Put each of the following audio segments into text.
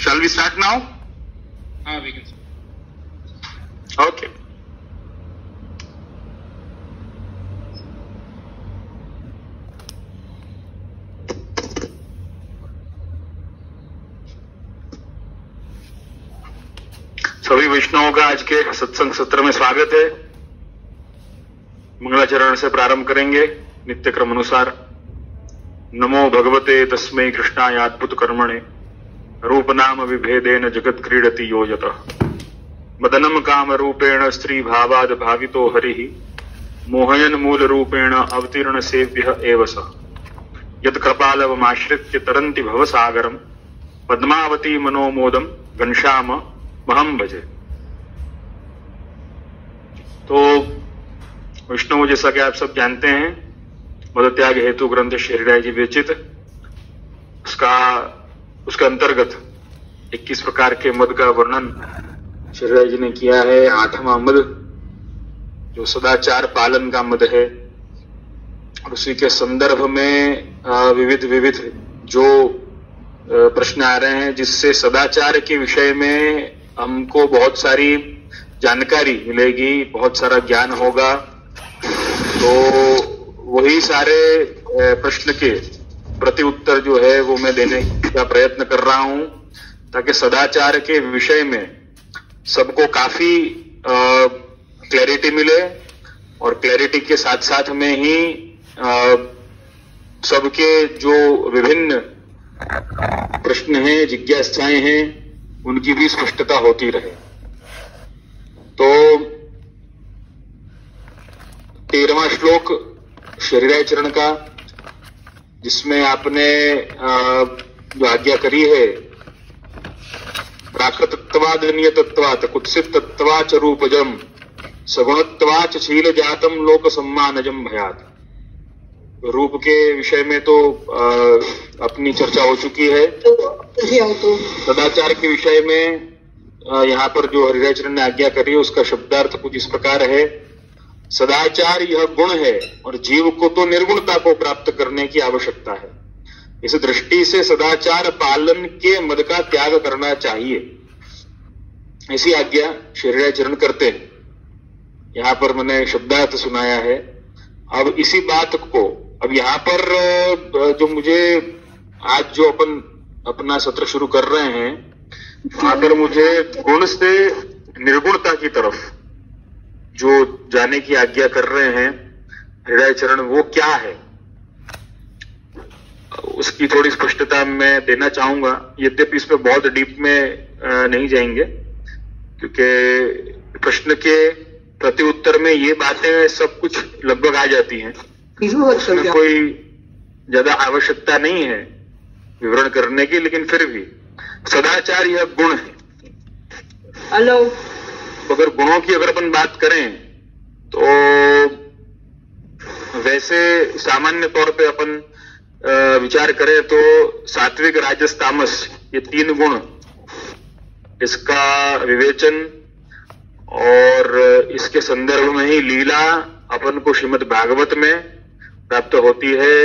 Shall we start now? We can start. Okay. सभी वैष्णवों का आज के सत्संग सत्र में स्वागत है। मंगलाचरण से प्रारंभ करेंगे नित्य क्रम अनुसार। नमो भगवते तस्मै कृष्णाय अद्भुत कर्मणे रूप नाम विभेदेन जगत क्रीडति यो यतः मदनम काम रूपेण स्त्री भावाद भावितो हरिः मोहयन मूल रूपेण अवतीर्ण सेव्य एव स यत् कृपालवमाश्रित्य तरन्ति भवसागरम पद्मावती मनोमोदम घनश्याम महम भजे। तो विष्णु, जैसा कि आप सब जानते हैं, मद त्याग हेतु ग्रंथ श्री हरिराय जी विरचित, उसके अंतर्गत 21 प्रकार के मद का वर्णन श्री हरिराय जी ने किया है। 8वां मद जो सदाचार पालन का मद है, और उसी के संदर्भ में विविध जो प्रश्न आ रहे हैं, जिससे सदाचार के विषय में हमको बहुत सारी जानकारी मिलेगी, बहुत सारा ज्ञान होगा। तो वही सारे प्रश्न के प्रति उत्तर जो है वो मैं देने का प्रयत्न कर रहा हूं, ताकि सदाचार के विषय में सबको काफी क्लैरिटी मिले, और क्लैरिटी के साथ साथ में ही सबके जो विभिन्न प्रश्न हैं, जिज्ञासाएं हैं, उनकी भी स्पष्टता होती रहे। तो 13वां श्लोक श्री हरिराय चरण का, जिसमें आपने जो आज्ञा करी है, प्राकृतत्वाद नियतत्वात् कुत्सित तत्वाच रूपजम सगुणत्वाच शील जातम लोक सम्मानजम भयात। रूप के विषय में तो अपनी चर्चा हो चुकी है। सदाचार के विषय में यहाँ पर जो हरिराय चरण ने आज्ञा करी है, उसका शब्दार्थ कुछ इस प्रकार है। सदाचार यह गुण है और जीव को तो निर्गुणता को प्राप्त करने की आवश्यकता है। इस दृष्टि से सदाचार पालन के मद का त्याग करना चाहिए, ऐसी आज्ञा श्री हरिराय चरण करते हैं। यहाँ पर मैंने शब्दार्थ सुनाया है। अब इसी बात को, अब यहाँ पर जो मुझे आज जो अपना सत्र शुरू कर रहे हैं, वहां पर मुझे गुण से निर्गुणता की तरफ जो जाने की आज्ञा कर रहे हैं हरिराय चरण, वो क्या है, उसकी थोड़ी स्पष्टता मैं देना चाहूंगा। यद्यपि इसमें बहुत डीप में नहीं जाएंगे, क्योंकि प्रश्न के प्रति उत्तर में ये बातें सब कुछ लगभग आ जाती हैं। इसमें कोई ज्यादा आवश्यकता नहीं है विवरण करने की, लेकिन फिर भी सदाचार यह गुण है। हेलो, अगर गुणों की अगर अपन बात करें तो वैसे सामान्य तौर पे अपन विचार करें तो सात्विक, राजस, तामस, ये 3 गुण, इसका विवेचन और इसके संदर्भ में ही लीला अपन को श्रीमद् भागवत में प्राप्त होती है।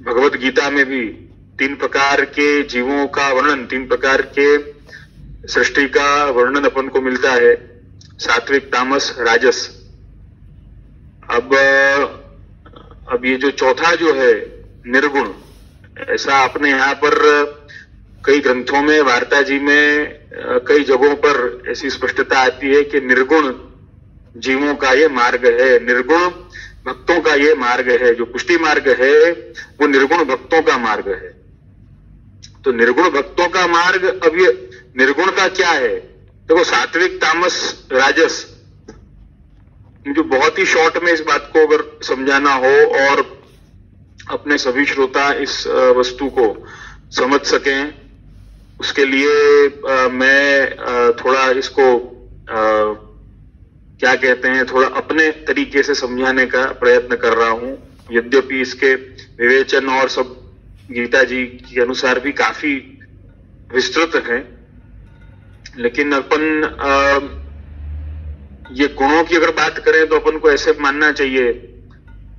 भगवत गीता में भी 3 प्रकार के जीवों का वर्णन, 3 प्रकार के सृष्टि का वर्णन अपन को मिलता है, सात्विक, तामस, राजस। अब ये जो चौथा जो है निर्गुण, ऐसा आपने यहाँ पर कई ग्रंथों में, वार्ता जी में कई जगहों पर ऐसी स्पष्टता आती है कि निर्गुण जीवों का ये मार्ग है, निर्गुण भक्तों का ये मार्ग है। जो पुष्टि मार्ग है वो निर्गुण भक्तों का मार्ग है। तो निर्गुण भक्तों का मार्ग, अब ये निर्गुणता क्या है? देखो, सात्विक, तामस, राजस, जो बहुत ही शॉर्ट में इस बात को अगर समझाना हो और अपने सभी श्रोता इस वस्तु को समझ सकें, उसके लिए मैं थोड़ा इसको क्या कहते हैं, थोड़ा अपने तरीके से समझाने का प्रयत्न कर रहा हूं। यद्यपि इसके विवेचन और सब गीता जी के अनुसार भी काफी विस्तृत है, लेकिन अपन ये गुणों की अगर बात करें तो अपन को ऐसे मानना चाहिए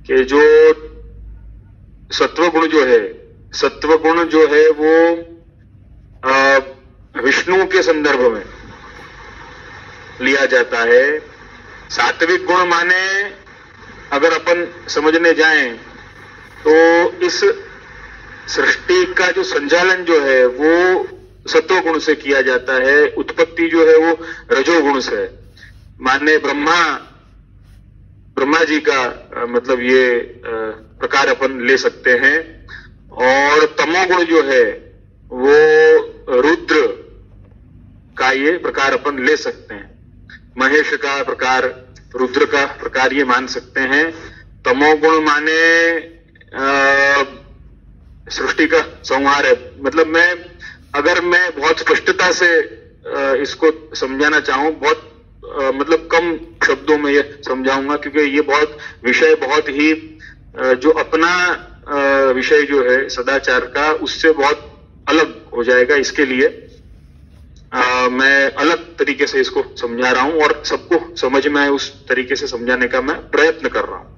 कि जो सत्व गुण जो है वो विष्णु के संदर्भ में लिया जाता है। सात्विक गुण माने अगर अपन समझने जाएं तो इस सृष्टि का जो संचालन जो है वो सत्व गुण से किया जाता है, उत्पत्ति जो है वो रजोगुण से है। माने ब्रह्मा जी का मतलब ये प्रकार अपन ले सकते हैं। और तमोगुण जो है वो रुद्र का ये प्रकार अपन ले सकते हैं। महेश का प्रकार, रुद्र का प्रकार ये मान सकते हैं। तमोगुण माने सृष्टि का संहार है। मतलब अगर मैं बहुत स्पष्टता से इसको समझाना चाहूं, बहुत मतलब कम शब्दों में ये समझाऊंगा, क्योंकि ये विषय बहुत ही जो अपना विषय जो है सदाचार का, उससे बहुत अलग हो जाएगा। इसके लिए मैं अलग तरीके से इसको समझा रहा हूं और सबको समझ में आए उस तरीके से समझाने का मैं प्रयत्न कर रहा हूं।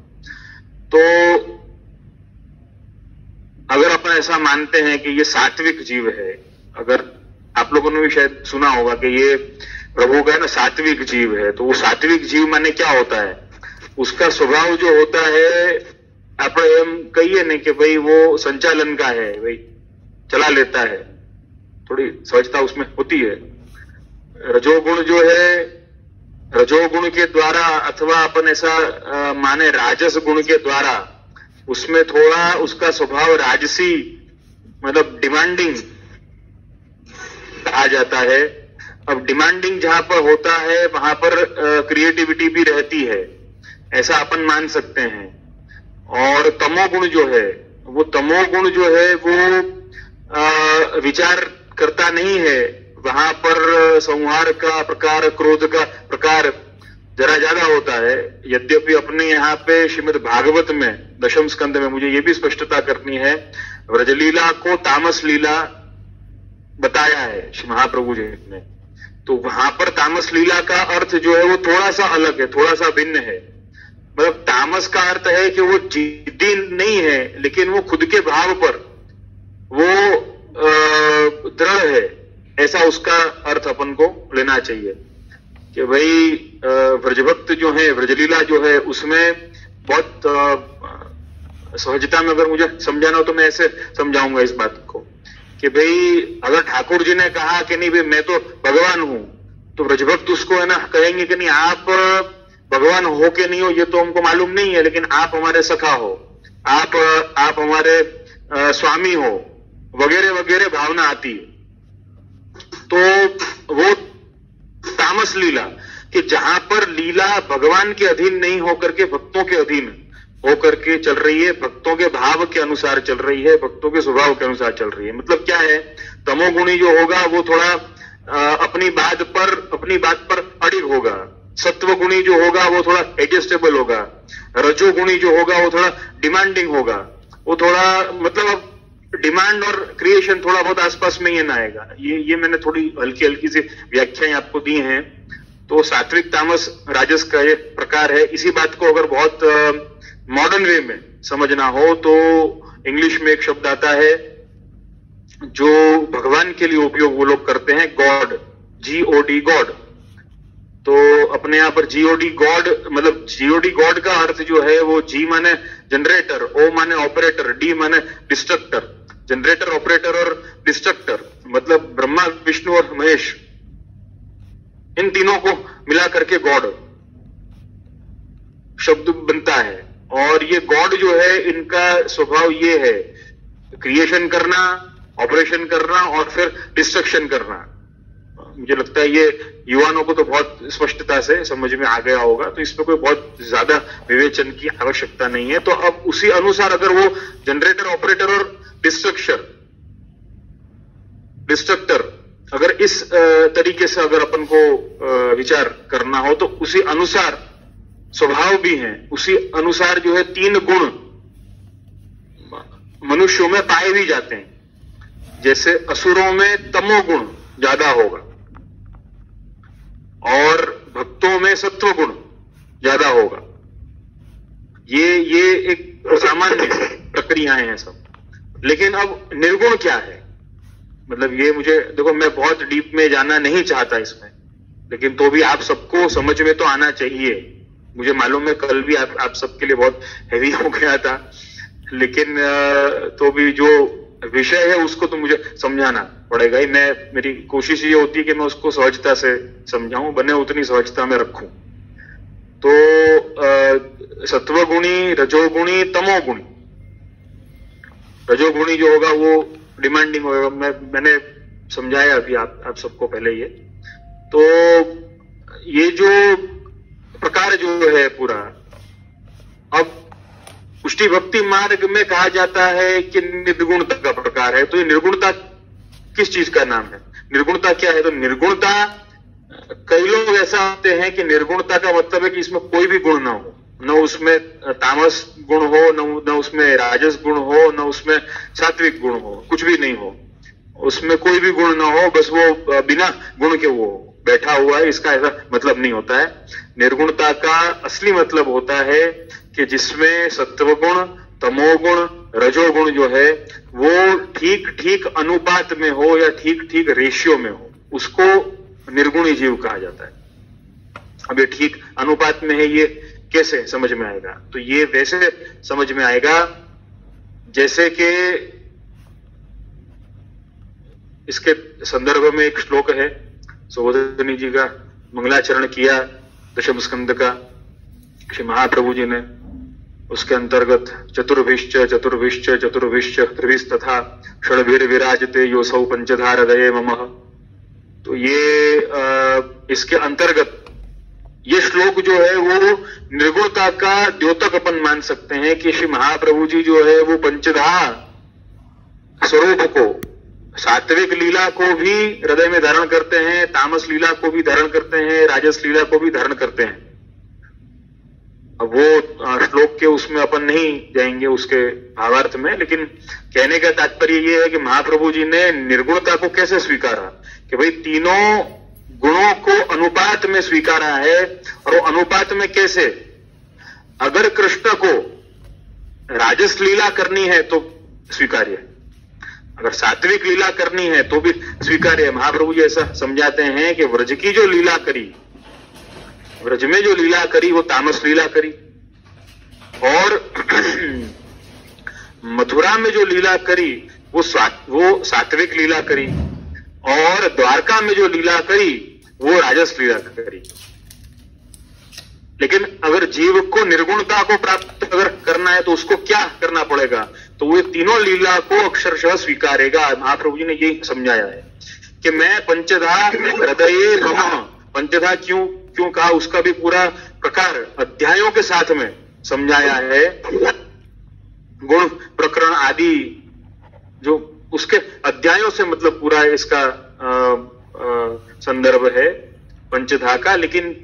तो अगर अपन ऐसा मानते हैं कि ये सात्विक जीव है, अगर आप लोगों ने भी शायद सुना होगा कि ये प्रभु का है ना सात्विक जीव है, तो वो सात्विक जीव माने क्या होता है? उसका स्वभाव जो होता है, आप कहिए नहीं कि भाई वो संचालन का है, भाई चला लेता है, थोड़ी सहजता उसमें होती है। रजोगुण जो है, रजोगुण के द्वारा अथवा अपन ऐसा माने राजस गुण के द्वारा, उसमें थोड़ा उसका स्वभाव राजसी मतलब डिमांडिंग कहा जाता है। अब डिमांडिंग जहां पर होता है वहां पर क्रिएटिविटी भी रहती है, ऐसा अपन मान सकते हैं। और तमोगुण जो है वो विचार करता नहीं है, वहां पर संहार का प्रकार, क्रोध का प्रकार जरा ज्यादा होता है। यद्यपि अपने यहाँ पे श्रीमद् भागवत में दशम स्कंद में, मुझे ये भी स्पष्टता करनी है, व्रजलीला को तामस लीला बताया है श्री महाप्रभु जी ने। तो वहां पर तामस लीला का अर्थ जो है वो थोड़ा सा अलग है, थोड़ा सा भिन्न है। मतलब तामस का अर्थ है कि वो जिद्दी नहीं है, लेकिन वो खुद के भाव पर वो दृढ़ है, ऐसा उसका अर्थ अपन को लेना चाहिए। कि भाई व्रजभक्त जो है, व्रजलीला जो है, उसमें बहुत सहजता में अगर मुझे समझाना हो तो मैं ऐसे समझाऊंगा इस बात को कि भाई अगर ठाकुर जी ने कहा कि नहीं भाई मैं तो भगवान हूं, तो व्रजभक्त उसको है ना कहेंगे कि नहीं आप भगवान हो के नहीं हो ये तो हमको मालूम नहीं है, लेकिन आप हमारे सखा हो, आप हमारे स्वामी हो, वगैरह वगैरह भावना आती है। तो वो तामस लीला कि जहां पर लीला भगवान के अधीन नहीं होकर के भक्तों के अधीन होकर के चल रही है, भक्तों के भाव के अनुसार चल रही है, भक्तों के स्वभाव के अनुसार चल रही है। मतलब क्या है, तमोगुणी जो होगा वो थोड़ा अपनी बात पर अड़िग होगा, सत्वगुणी जो होगा वो थोड़ा एडजस्टेबल होगा, रजोगुणी जो होगा वो थोड़ा डिमांडिंग होगा, वो थोड़ा मतलब डिमांड और क्रिएशन थोड़ा बहुत आसपास में ही ना आएगा। ये मैंने थोड़ी हल्की हल्की सी व्याख्याएं आपको दी हैं। तो सात्विक तामस राजस का ये प्रकार है। इसी बात को अगर बहुत मॉडर्न वे में समझना हो तो इंग्लिश में एक शब्द आता है जो भगवान के लिए उपयोग वो लोग करते हैं, गॉड, GOD, गॉड। तो अपने यहां पर GOD गॉड, मतलब GOD गॉड का अर्थ जो है वो G माने जनरेटर, O माने ऑपरेटर, D माने डिस्ट्रक्टर। जनरेटर, ऑपरेटर और डिस्ट्रक्टर मतलब ब्रह्मा, विष्णु और महेश, इन तीनों को मिला करके गॉड शब्द बनता है। और ये गॉड जो है इनका स्वभाव ये है क्रिएशन करना, ऑपरेशन करना और फिर डिस्ट्रक्शन करना। मुझे लगता है ये युवाओं को तो बहुत स्पष्टता से समझ में आ गया होगा, तो इसमें कोई बहुत ज्यादा विवेचन की आवश्यकता नहीं है। तो अब उसी अनुसार अगर वो जनरेटर, ऑपरेटर और डिस्ट्रक्टर अगर इस तरीके से अगर अपन को विचार करना हो तो उसी अनुसार स्वभाव भी है, उसी अनुसार जो है तीन गुण मनुष्यों में पाए भी जाते हैं। जैसे असुरों में तमोगुण ज्यादा होगा और भक्तों में सत्व गुण ज्यादा होगा। ये एक सामान्य प्रक्रियाएं हैं सब। लेकिन अब निर्गुण क्या है? मतलब ये मुझे देखो, मैं बहुत डीप में जाना नहीं चाहता इसमें, लेकिन तो भी आप सबको समझ में तो आना चाहिए। मुझे मालूम है कल भी आप सबके लिए बहुत हैवी हो गया था, लेकिन तो भी जो विषय है उसको तो मुझे समझाना पड़ेगा ही। मेरी कोशिश ये होती है कि मैं उसको सहजता से समझाऊं, बने उतनी सहजता में रखूं। तो सत्वगुणी, रजोगुणी, तमोगुणी। रजोगुणी जो होगा वो डिमांडिंग होगा, मैंने समझाया अभी आप सबको पहले ये। तो ये जो प्रकार जो है पूरा, अब पुष्टि भक्ति मार्ग में कहा जाता है कि निर्गुणता का प्रकार है। तो ये निर्गुणता किस चीज का नाम है? निर्गुणता क्या है? तो निर्गुणता, कई लोग ऐसा होते हैं कि निर्गुणता का मतलब है कि इसमें कोई भी गुण ना हो, न उसमें तामस गुण हो, न उसमें राजस गुण हो, न उसमें सात्विक गुण हो, कुछ भी नहीं हो, उसमें कोई भी गुण ना हो, बस वो बिना गुण के वो बैठा हुआ है। इसका ऐसा मतलब नहीं होता है। निर्गुणता का असली मतलब होता है कि जिसमें सत्वगुण, तमोगुण, रजोगुण जो है वो ठीक ठीक अनुपात में हो या ठीक ठीक रेशियो में हो, उसको निर्गुणी जीव कहा जाता है। अब ये ठीक अनुपात में है, ये कैसे समझ में आएगा? तो ये वैसे समझ में आएगा जैसे कि इसके संदर्भ में एक श्लोक है, सुबोधिनी जी का मंगलाचरण किया दशम स्कंद का श्री महाप्रभु जी ने, उसके अंतर्गत चतुर्भिश्च चतुर्भिश्च चतुर्भिश्च त्रिभिस्तथा षड्भिर विराजते योसौ पंचधा हृदये ममः। तो ये इसके अंतर्गत ये श्लोक जो है वो निर्गुणता का द्योतक अपन मान सकते हैं कि श्री महाप्रभु जी जो है वो पंचधा स्वरूप को, सात्विक लीला को भी हृदय में धारण करते हैं, तामस लीला को भी धारण करते हैं, राजस लीला को भी धारण करते हैं। अब वो श्लोक के उसमें अपन नहीं जाएंगे उसके भावार्थ में, लेकिन कहने का तात्पर्य ये है कि महाप्रभु जी ने निर्गुणता को कैसे स्वीकारा कि भाई तीनों गुणों को अनुपात में स्वीकारा है। और वो अनुपात में कैसे? अगर कृष्ण को राजस लीला करनी है तो स्वीकार्य है, अगर सात्विक लीला करनी है तो भी स्वीकार्य है। महाप्रभु जी ऐसा समझाते हैं कि व्रज की जो लीला करी, व्रज में जो लीला करी वो तामस लीला करी, और मथुरा में जो लीला करी वो सात्विक लीला करी, और द्वारका में जो लीला करी वो राजस लीला करी। लेकिन अगर जीव को निर्गुणता को प्राप्त अगर करना है तो उसको क्या करना पड़ेगा? तो वो तीनों लीला को अक्षरशः स्वीकारेगा। महाप्रभु जी ने यही समझाया है कि मैं पंचधा हृदये मम। पंचधा क्यों कहा, उसका भी पूरा प्रकार अध्यायों के साथ में समझाया है। गुण प्रकरण आदि जो उसके अध्यायों से मतलब पूरा इसका संदर्भ है पंचधा का, लेकिन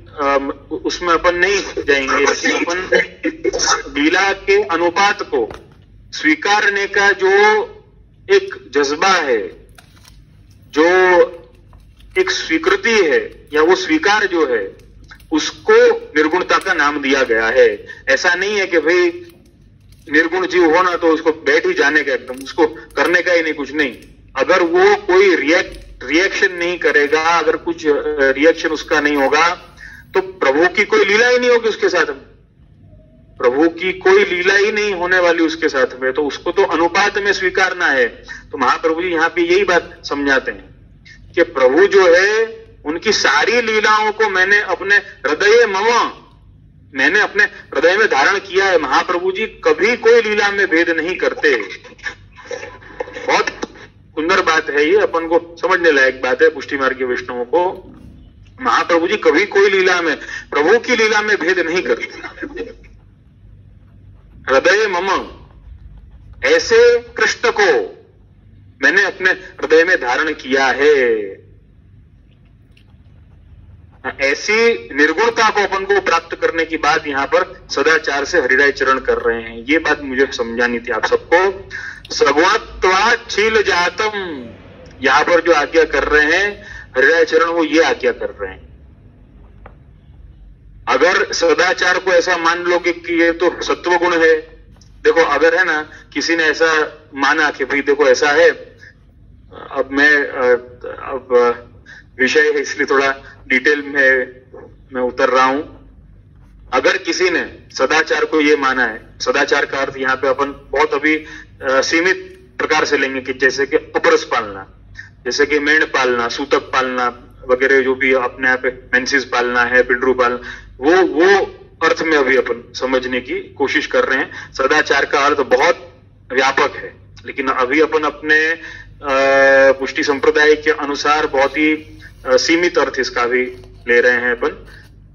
उसमें अपन नहीं जाएंगे। लेकिन अपन लीला के अनुपात को स्वीकारने का जो एक जज्बा है, जो एक स्वीकृति है या वो स्वीकार जो है, उसको निर्गुणता का नाम दिया गया है। ऐसा नहीं है कि भाई निर्गुण जीव होना तो उसको बैठ ही जाने का, एकदम उसको करने का ही नहीं, कुछ नहीं। अगर वो कोई रिएक्शन नहीं करेगा, अगर कुछ रिएक्शन उसका नहीं होगा तो प्रभु की कोई लीला ही नहीं होगी उसके साथ में, प्रभु की कोई लीला ही नहीं होने वाली उसके साथ में। तो उसको तो अनुपात में स्वीकारना है। तो महाप्रभु जी यहां पे यही बात समझाते हैं कि प्रभु जो है उनकी सारी लीलाओं को मैंने अपने हृदय मम, मैंने अपने हृदय में धारण किया है। महाप्रभु जी कभी कोई लीला में भेद नहीं करते। बहुत सुंदर बात है ये, अपन को समझने लायक बात है पुष्टि मार्ग के वैष्णवों को। महाप्रभु जी कभी कोई लीला में, प्रभु की लीला में भेद नहीं करते। हृदय मम, ऐसे कृष्ण को मैंने अपने हृदय में धारण किया है। ऐसी निर्गुणता को अपन को प्राप्त करने की बात यहां पर सदाचार से हरिराय चरण कर रहे हैं। ये बात मुझे समझानी थी आप सबको। सगुणत्वात् शील जातम, यहां पर जो आज्ञा कर रहे हैं हरिराय चरण, वो ये आज्ञा कर रहे हैं। अगर सदाचार को ऐसा मान लोगे कि ये तो सत्व गुण है, देखो अगर है ना किसी ने ऐसा माना कि भाई देखो ऐसा है, अब विषय है इसलिए थोड़ा डिटेल में मैं उतर रहा हूं। अगर किसी ने सदाचार को ये माना है, सदाचार का अर्थ यहाँ पे अपन बहुत अभी सीमित प्रकार से लेंगे कि जैसे कि अपरस पालना, जैसे कि मेंढ पालना, सूतक पालना वगैरह, जो भी अपने यहाँ पे मेंसिस पालना है, पिंडरू पालना, वो अर्थ में अभी अपन समझने की कोशिश कर रहे हैं। सदाचार का अर्थ बहुत व्यापक है, लेकिन अभी अपन अपने पुष्टि संप्रदाय के अनुसार बहुत ही सीमित अर्थ इसका भी ले रहे हैं अपन।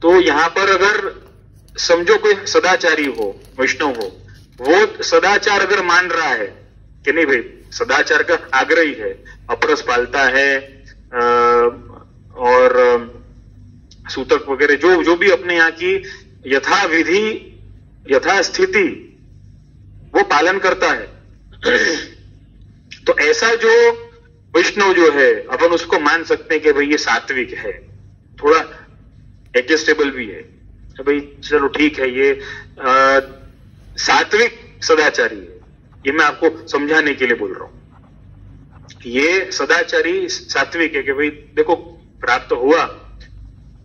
तो यहाँ पर अगर समझो कोई सदाचारी हो, वैष्णव हो, वो सदाचार अगर मान रहा है कि नहीं भाई सदाचार का आग्रही है, अपरस पालता है और सूतक वगैरह जो भी अपने यहाँ की यथा विधि यथा स्थिति वो पालन करता है, तो ऐसा जो वैष्णव जो है अपन उसको मान सकते हैं कि भाई ये सात्विक है, थोड़ा एडजस्टेबल भी है, तो भाई चलो ठीक है, ये सात्विक सदाचारी है। ये मैं आपको समझाने के लिए बोल रहा हूं। ये सदाचारी सात्विक है कि भाई देखो प्राप्त हुआ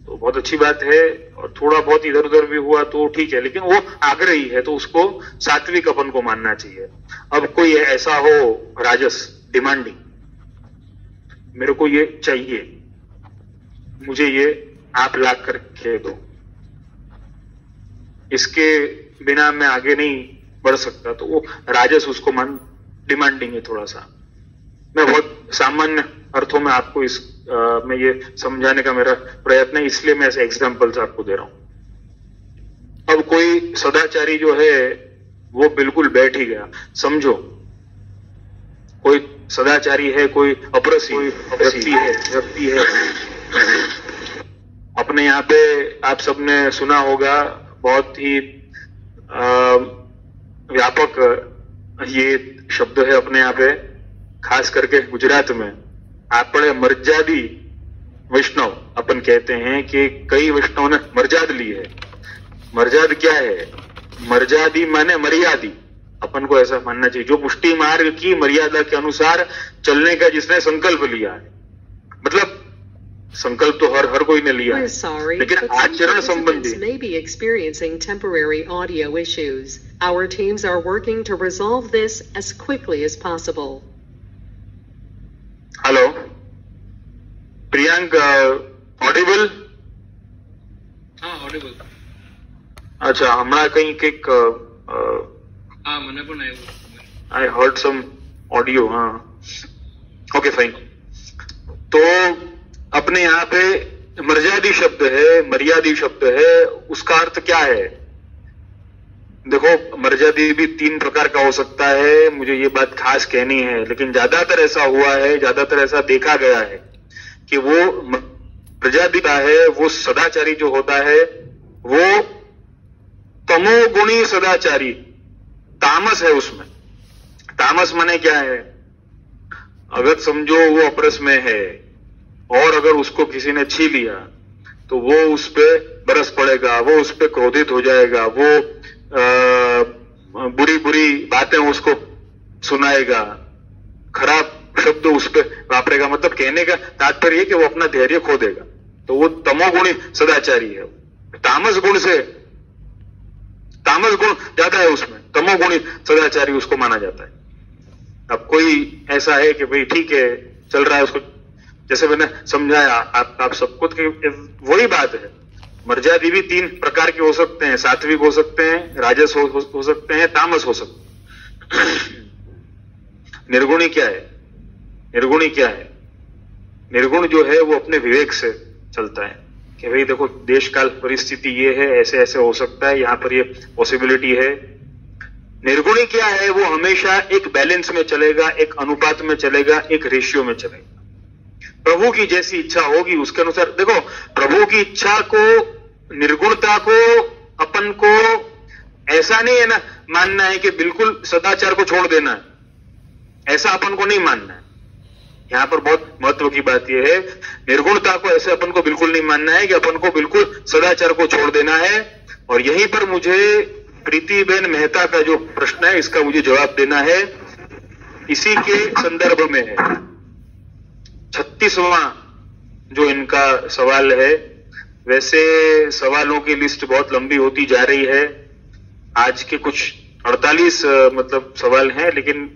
तो बहुत अच्छी बात है, और थोड़ा बहुत इधर उधर भी हुआ तो ठीक है, लेकिन वो आग्रही है तो उसको सात्विक अपन को मानना चाहिए। अब कोई ऐसा हो राजस डिमांडिंग, मेरे को ये चाहिए, मुझे ये आप ला करके दो, इसके बिना मैं आगे नहीं बढ़ सकता, तो वो राजस उसको डिमांडिंग है थोड़ा सा। मैं बहुत सामान्य अर्थों में आपको मैं ये समझाने का मेरा प्रयत्न है, इसलिए मैं ऐसे एग्जांपल्स आपको दे रहा हूं। अब कोई सदाचारी जो है वो बिल्कुल बैठ ही गया, समझो कोई सदाचारी है, कोई अपरसी व्यक्ति है। अपने यहाँ पे आप सबने सुना होगा, बहुत ही व्यापक ये शब्द है अपने यहाँ पे, खास करके गुजरात में आप पढ़े मर्यादी वैष्णव, अपन कहते हैं कि कई वैष्णव ने मर्याद ली है। मर्याद क्या है? मर्यादी माने मर्यादी, अपन को ऐसा मानना चाहिए जो पुष्टि मार्ग की मर्यादा के अनुसार चलने का जिसने संकल्प लिया है। मतलब संकल्प तो हर कोई ने लिया है, लेकिन आचरण संबंधी may be experiencing temporary audio issues. Our teams are working to resolve this as quickly as possible. Hello Priyank, Audible? हाँ ऑडिबल। अच्छा, हमारा कहीं एक हाँ मैंने को नहीं, आई हर्ड सम ऑडियो। हाँ ओके फाइन। तो अपने यहाँ पे मर्यादी शब्द है, मर्यादी शब्द है, उसका अर्थ क्या है? देखो मर्यादी भी 3 प्रकार का हो सकता है, मुझे ये बात खास कहनी है, लेकिन ज्यादातर ऐसा हुआ है, ज्यादातर ऐसा देखा गया है कि वो मर्यादी का है, वो सदाचारी जो होता है वो तमोगुणी सदाचारी, तामस है उसमें। तामस माने क्या है? अगर समझो वो अपरस में है और अगर उसको किसी ने छीन लिया तो वो उस पे बरस पड़ेगा, वो उस पे क्रोधित हो जाएगा, वो बुरी बुरी बातें उसको सुनाएगा, खराब शब्द उस पे वापरेगा। मतलब कहने का तात्पर्य है कि वो अपना धैर्य खो देगा, तो वो तमोगुणी सदाचारी है। तामस गुण ज्यादा है उसमें, तमोगुणी सदाचारी उसको माना जाता है। अब कोई ऐसा है कि भाई ठीक है चल रहा है, उसको जैसे मैंने समझाया आप सबको, वही बात है। मर्यादी भी 3 प्रकार के हो सकते हैं, सात्विक हो सकते हैं, राजस हो सकते हैं, तामस हो सकते हैं। निर्गुणी क्या है? निर्गुणी क्या है? निर्गुण जो है वो अपने विवेक से चलता है कि भाई देखो देश काल परिस्थिति ये है, ऐसे ऐसे हो सकता है, यहाँ पर ये पॉसिबिलिटी है। निर्गुणी क्या है? वो हमेशा एक बैलेंस में चलेगा, एक अनुपात में चलेगा, एक रेशियो में चलेगा। प्रभु की जैसी इच्छा होगी उसके अनुसार। देखो प्रभु की इच्छा को, निर्गुणता को अपन को ऐसा नहीं है ना मानना है कि बिल्कुल सदाचार को छोड़ देना है, ऐसा अपन को नहीं मानना है। यहां पर बहुत महत्व की बात यह है, निर्गुणता को ऐसे अपन को बिल्कुल नहीं मानना है कि अपन को बिल्कुल सदाचार को छोड़ देना है। और यहीं पर मुझे प्रीतिबेन मेहता का जो प्रश्न है इसका मुझे जवाब देना है, इसी के संदर्भ में है। 36वां जो इनका सवाल है। वैसे सवालों की लिस्ट बहुत लंबी होती जा रही है। आज के कुछ 48 मतलब सवाल हैं, लेकिन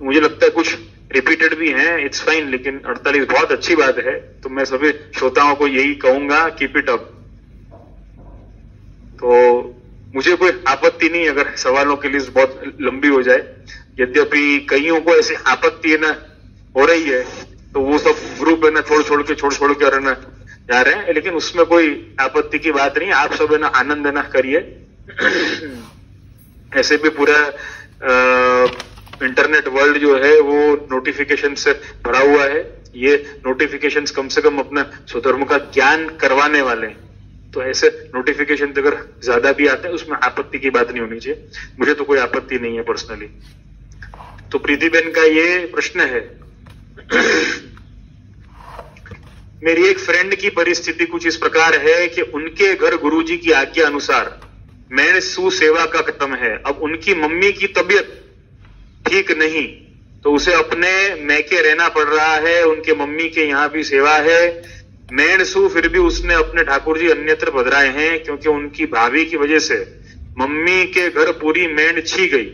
मुझे लगता है कुछ रिपीटेड भी हैं। इट्स फाइन, लेकिन 48 बहुत अच्छी बात है। तो मैं सभी श्रोताओं को यही कहूंगा, कीप इट अप। तो मुझे कोई आपत्ति नहीं अगर सवालों की लिस्ट बहुत लंबी हो जाए। यद्यपि कईयों को ऐसी आपत्ति है ना हो रही है, तो वो सब ग्रुप है ना छोड़ छोड़ के है ना जा रहे हैं, लेकिन उसमें कोई आपत्ति की बात नहीं। आप सब है ना आनंद ना करिए। ऐसे भी पूरा इंटरनेट वर्ल्ड जो है वो नोटिफिकेशन से भरा हुआ है। ये नोटिफिकेशंस कम से कम अपना स्वधर्म का ज्ञान करवाने वाले हैं। तो ऐसे नोटिफिकेशन अगर ज्यादा भी आते हैं उसमें आपत्ति की बात नहीं होनी चाहिए। मुझे तो कोई आपत्ति नहीं है पर्सनली। तो प्रीति बेन का ये प्रश्न है। मेरी एक फ्रेंड की परिस्थिति कुछ इस प्रकार है कि उनके घर गुरुजी की आज्ञा अनुसार मैंने सुसेवा का क्रम है। अब उनकी मम्मी की तबीयत ठीक नहीं, तो उसे अपने मैके रहना पड़ रहा है। उनके मम्मी के यहाँ भी सेवा है। मैन सु फिर भी उसने अपने ठाकुर जी अन्यत्र बदराए हैं, क्योंकि उनकी भाभी की वजह से मम्मी के घर पूरी मैंड छी गई।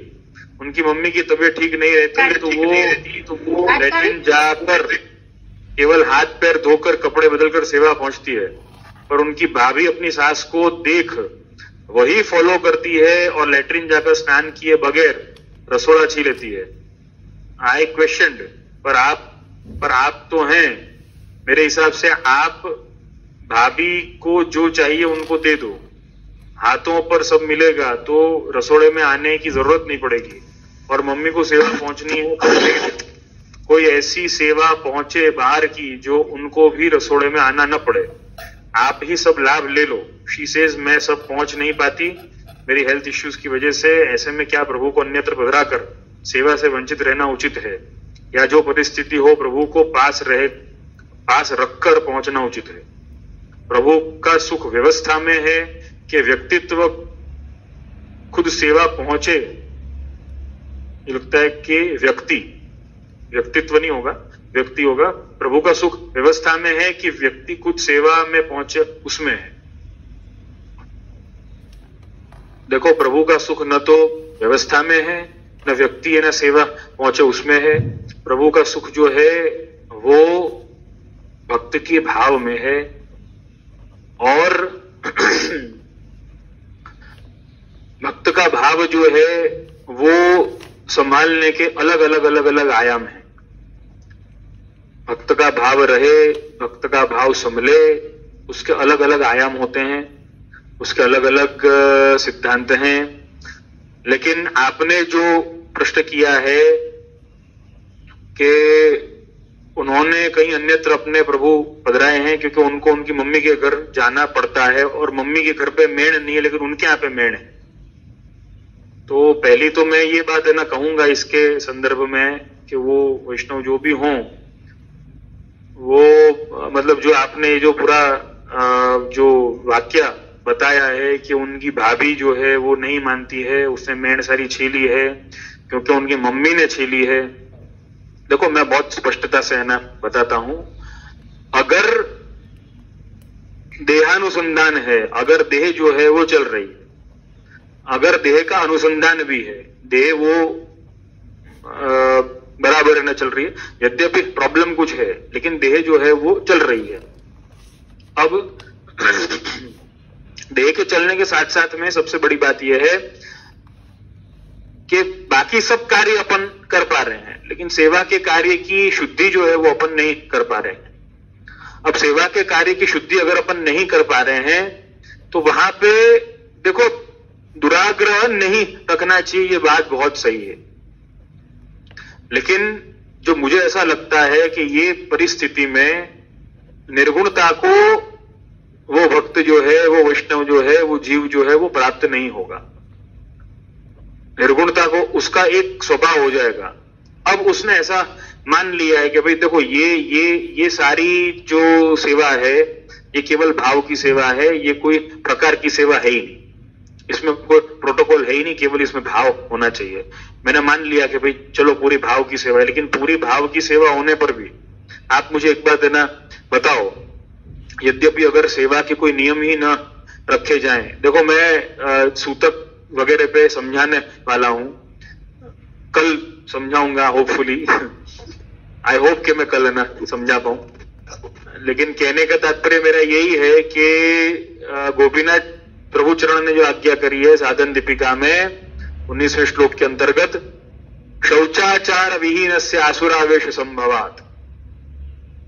उनकी मम्मी की तबीयत ठीक नहीं रहती, तो वो लैट्रिन जाकर केवल हाथ पैर धोकर कपड़े बदलकर सेवा पहुंचती है। पर उनकी भाभी अपनी सास को देख वही फॉलो करती है और लैट्रिन जाकर स्नान किए बगैर रसोड़ा छी लेती है। आई क्वेश्चन, पर आप तो हैं, मेरे हिसाब से आप भाभी को जो चाहिए उनको दे दो, हाथों पर सब मिलेगा, तो रसोड़े में आने की जरूरत नहीं पड़ेगी। और मम्मी को सेवा पहुंचनी है तो कोई ऐसी सेवा पहुंचे बाहर की जो उनको भी रसोड़े में आना न पड़े। आप ही सब लाभ ले लो। शी सेज मैं सब पहुंच नहीं पाती मेरी हेल्थ इश्यूज की वजह से। ऐसे में क्या प्रभु को अन्यत्र बदरा कर सेवा से वंचित रहना उचित है, या जो परिस्थिति हो प्रभु को पास रखकर पहुंचना उचित है? प्रभु का सुख व्यवस्था में है कि व्यक्तित्व खुद सेवा पहुंचे? ये लगता है कि व्यक्तित्व नहीं होगा, व्यक्ति होगा। प्रभु का सुख व्यवस्था में है कि व्यक्ति खुद सेवा में पहुंचे, उसमें है। देखो, प्रभु का सुख न तो व्यवस्था में है, न व्यक्ति है, न सेवा पहुंचे उसमें है। प्रभु का सुख जो है वो भक्त के भाव में है। और भक्त का भाव जो है वो संभालने के अलग अलग आयाम हैं। भक्त का भाव रहे, भक्त का भाव संभले, उसके अलग अलग आयाम होते हैं, उसके अलग अलग सिद्धांत हैं। लेकिन आपने जो प्रश्न किया है कि उन्होंने कहीं अन्यत्र अपने प्रभु पधराए हैं क्योंकि उनको उनकी मम्मी के घर जाना पड़ता है, और मम्मी के घर पे मेण नहीं है लेकिन उनके यहाँ पे मेण है। तो पहली तो मैं ये बात है ना कहूंगा इसके संदर्भ में कि वो वैष्णव जो भी हों, वो मतलब जो आपने जो पूरा जो वाक्य बताया है कि उनकी भाभी जो है वो नहीं मानती है, उसने मेण सारी छीली है क्योंकि उनकी मम्मी ने छीली है। देखो, मैं बहुत स्पष्टता से है ना बताता हूं, अगर देहानुसंधान है, अगर देह जो है वो चल रही है, अगर देह का अनुसंधान भी है, देह वो बराबर न चल रही है, यद्यपि प्रॉब्लम कुछ है लेकिन देह जो है वो चल रही है। अब देह के चलने के साथ साथ में सबसे बड़ी बात यह है कि बाकी सब कार्य अपन कर पा रहे हैं, लेकिन सेवा के कार्य की शुद्धि जो है वो अपन नहीं कर पा रहे हैं। अब सेवा के कार्य की शुद्धि अगर अपन नहीं कर पा रहे हैं तो वहां पे देखो, दुराग्रह नहीं रखना चाहिए, ये बात बहुत सही है। लेकिन जो मुझे ऐसा लगता है कि ये परिस्थिति में निर्गुणता को वो भक्त जो है, वो वैष्णव जो है, वो जीव जो है वो प्राप्त नहीं होगा। निर्गुणता को उसका एक स्वभाव हो जाएगा। अब उसने ऐसा मान लिया है कि भाई देखो, ये सारी जो सेवा है ये केवल भाव की सेवा है, ये कोई प्रकार की सेवा है ही नहीं, इसमें कोई प्रोटोकॉल है ही नहीं, केवल इसमें भाव होना चाहिए। मैंने मान लिया कि भाई चलो पूरी भाव की सेवा है, लेकिन पूरी भाव की सेवा होने पर भी आप मुझे एक बात है ना बताओ, यद्यपि अगर सेवा के कोई नियम ही ना रखे जाएं, देखो मैं सूतक वगैरह पे समझाने वाला हूं, कल समझाऊंगा होपफुली, आई होप कि मैं कल है ना समझा पाऊं, लेकिन कहने का तात्पर्य मेरा यही है कि गोपीनाथ प्रभु चरण ने जो आज्ञा करी है साधन दीपिका में 19वें श्लोक के अंतर्गत, शौचाचार विहीन से आसुरावेश संभवात,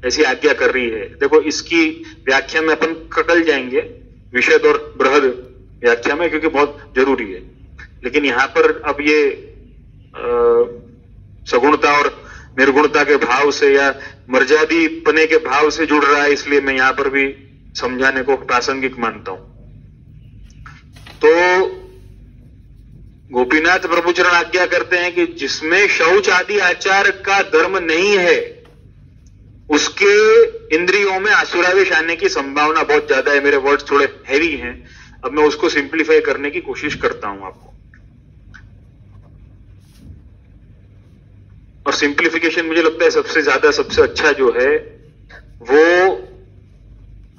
ऐसी आज्ञा कर रही है। देखो इसकी व्याख्या में अपन कल जाएंगे विशद और बृहद व्याख्या में, क्योंकि बहुत जरूरी है, लेकिन यहां पर अब ये सगुणता और निर्गुणता के भाव से या मर्यादी पने के भाव से जुड़ रहा है, इसलिए मैं यहां पर भी समझाने को प्रासंगिक मानता हूं। तो गोपीनाथ प्रभुचरण आज्ञा करते हैं कि जिसमें शौच आदि आचार का धर्म नहीं है उसके इंद्रियों में आसुरावेश आने की संभावना बहुत ज्यादा है। मेरे वर्ड्स थोड़े हैवी हैं, अब मैं उसको सिंप्लीफाई करने की कोशिश करता हूं आपको, और सिंप्लीफिकेशन मुझे लगता है सबसे ज्यादा सबसे अच्छा जो है वो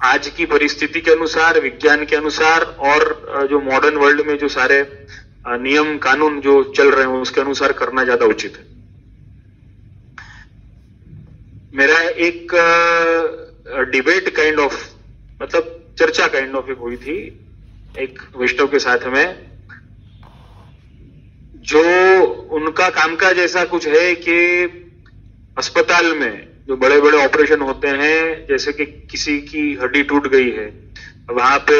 आज की परिस्थिति के अनुसार, विज्ञान के अनुसार और जो मॉडर्न वर्ल्ड में जो सारे नियम कानून जो चल रहे हैं उसके अनुसार करना ज्यादा उचित है। मेरा एक डिबेट काइंड ऑफ, मतलब चर्चा काइंड ऑफ एक हुई थी एक वैष्णव के साथ में, जो उनका कामकाज ऐसा कुछ है कि अस्पताल में जो बड़े बड़े ऑपरेशन होते हैं, जैसे कि किसी की हड्डी टूट गई है, वहां पे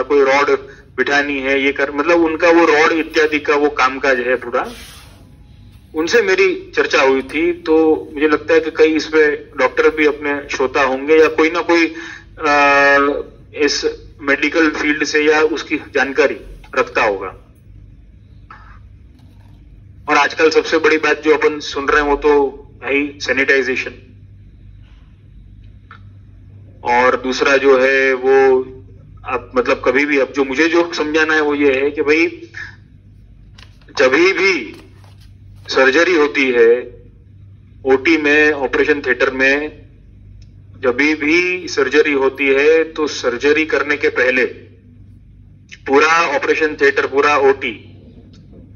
कोई रॉड बिठानी है, ये कर, मतलब उनका वो रॉड इत्यादि का वो कामकाज है पूरा। उनसे मेरी चर्चा हुई थी, तो मुझे लगता है कि कई इसमें डॉक्टर भी अपने श्रोता होंगे या कोई ना कोई इस मेडिकल फील्ड से या उसकी जानकारी रखता होगा। और आजकल सबसे बड़ी बात जो अपन सुन रहे हैं वो तो है सैनिटाइजेशन, और दूसरा जो है वो अब मतलब कभी भी, अब जो मुझे जो समझाना है वो ये है कि भाई जब भी सर्जरी होती है ओटी में, ऑपरेशन थिएटर में, जब भी सर्जरी होती है तो सर्जरी करने के पहले पूरा ऑपरेशन थिएटर, पूरा ओटी,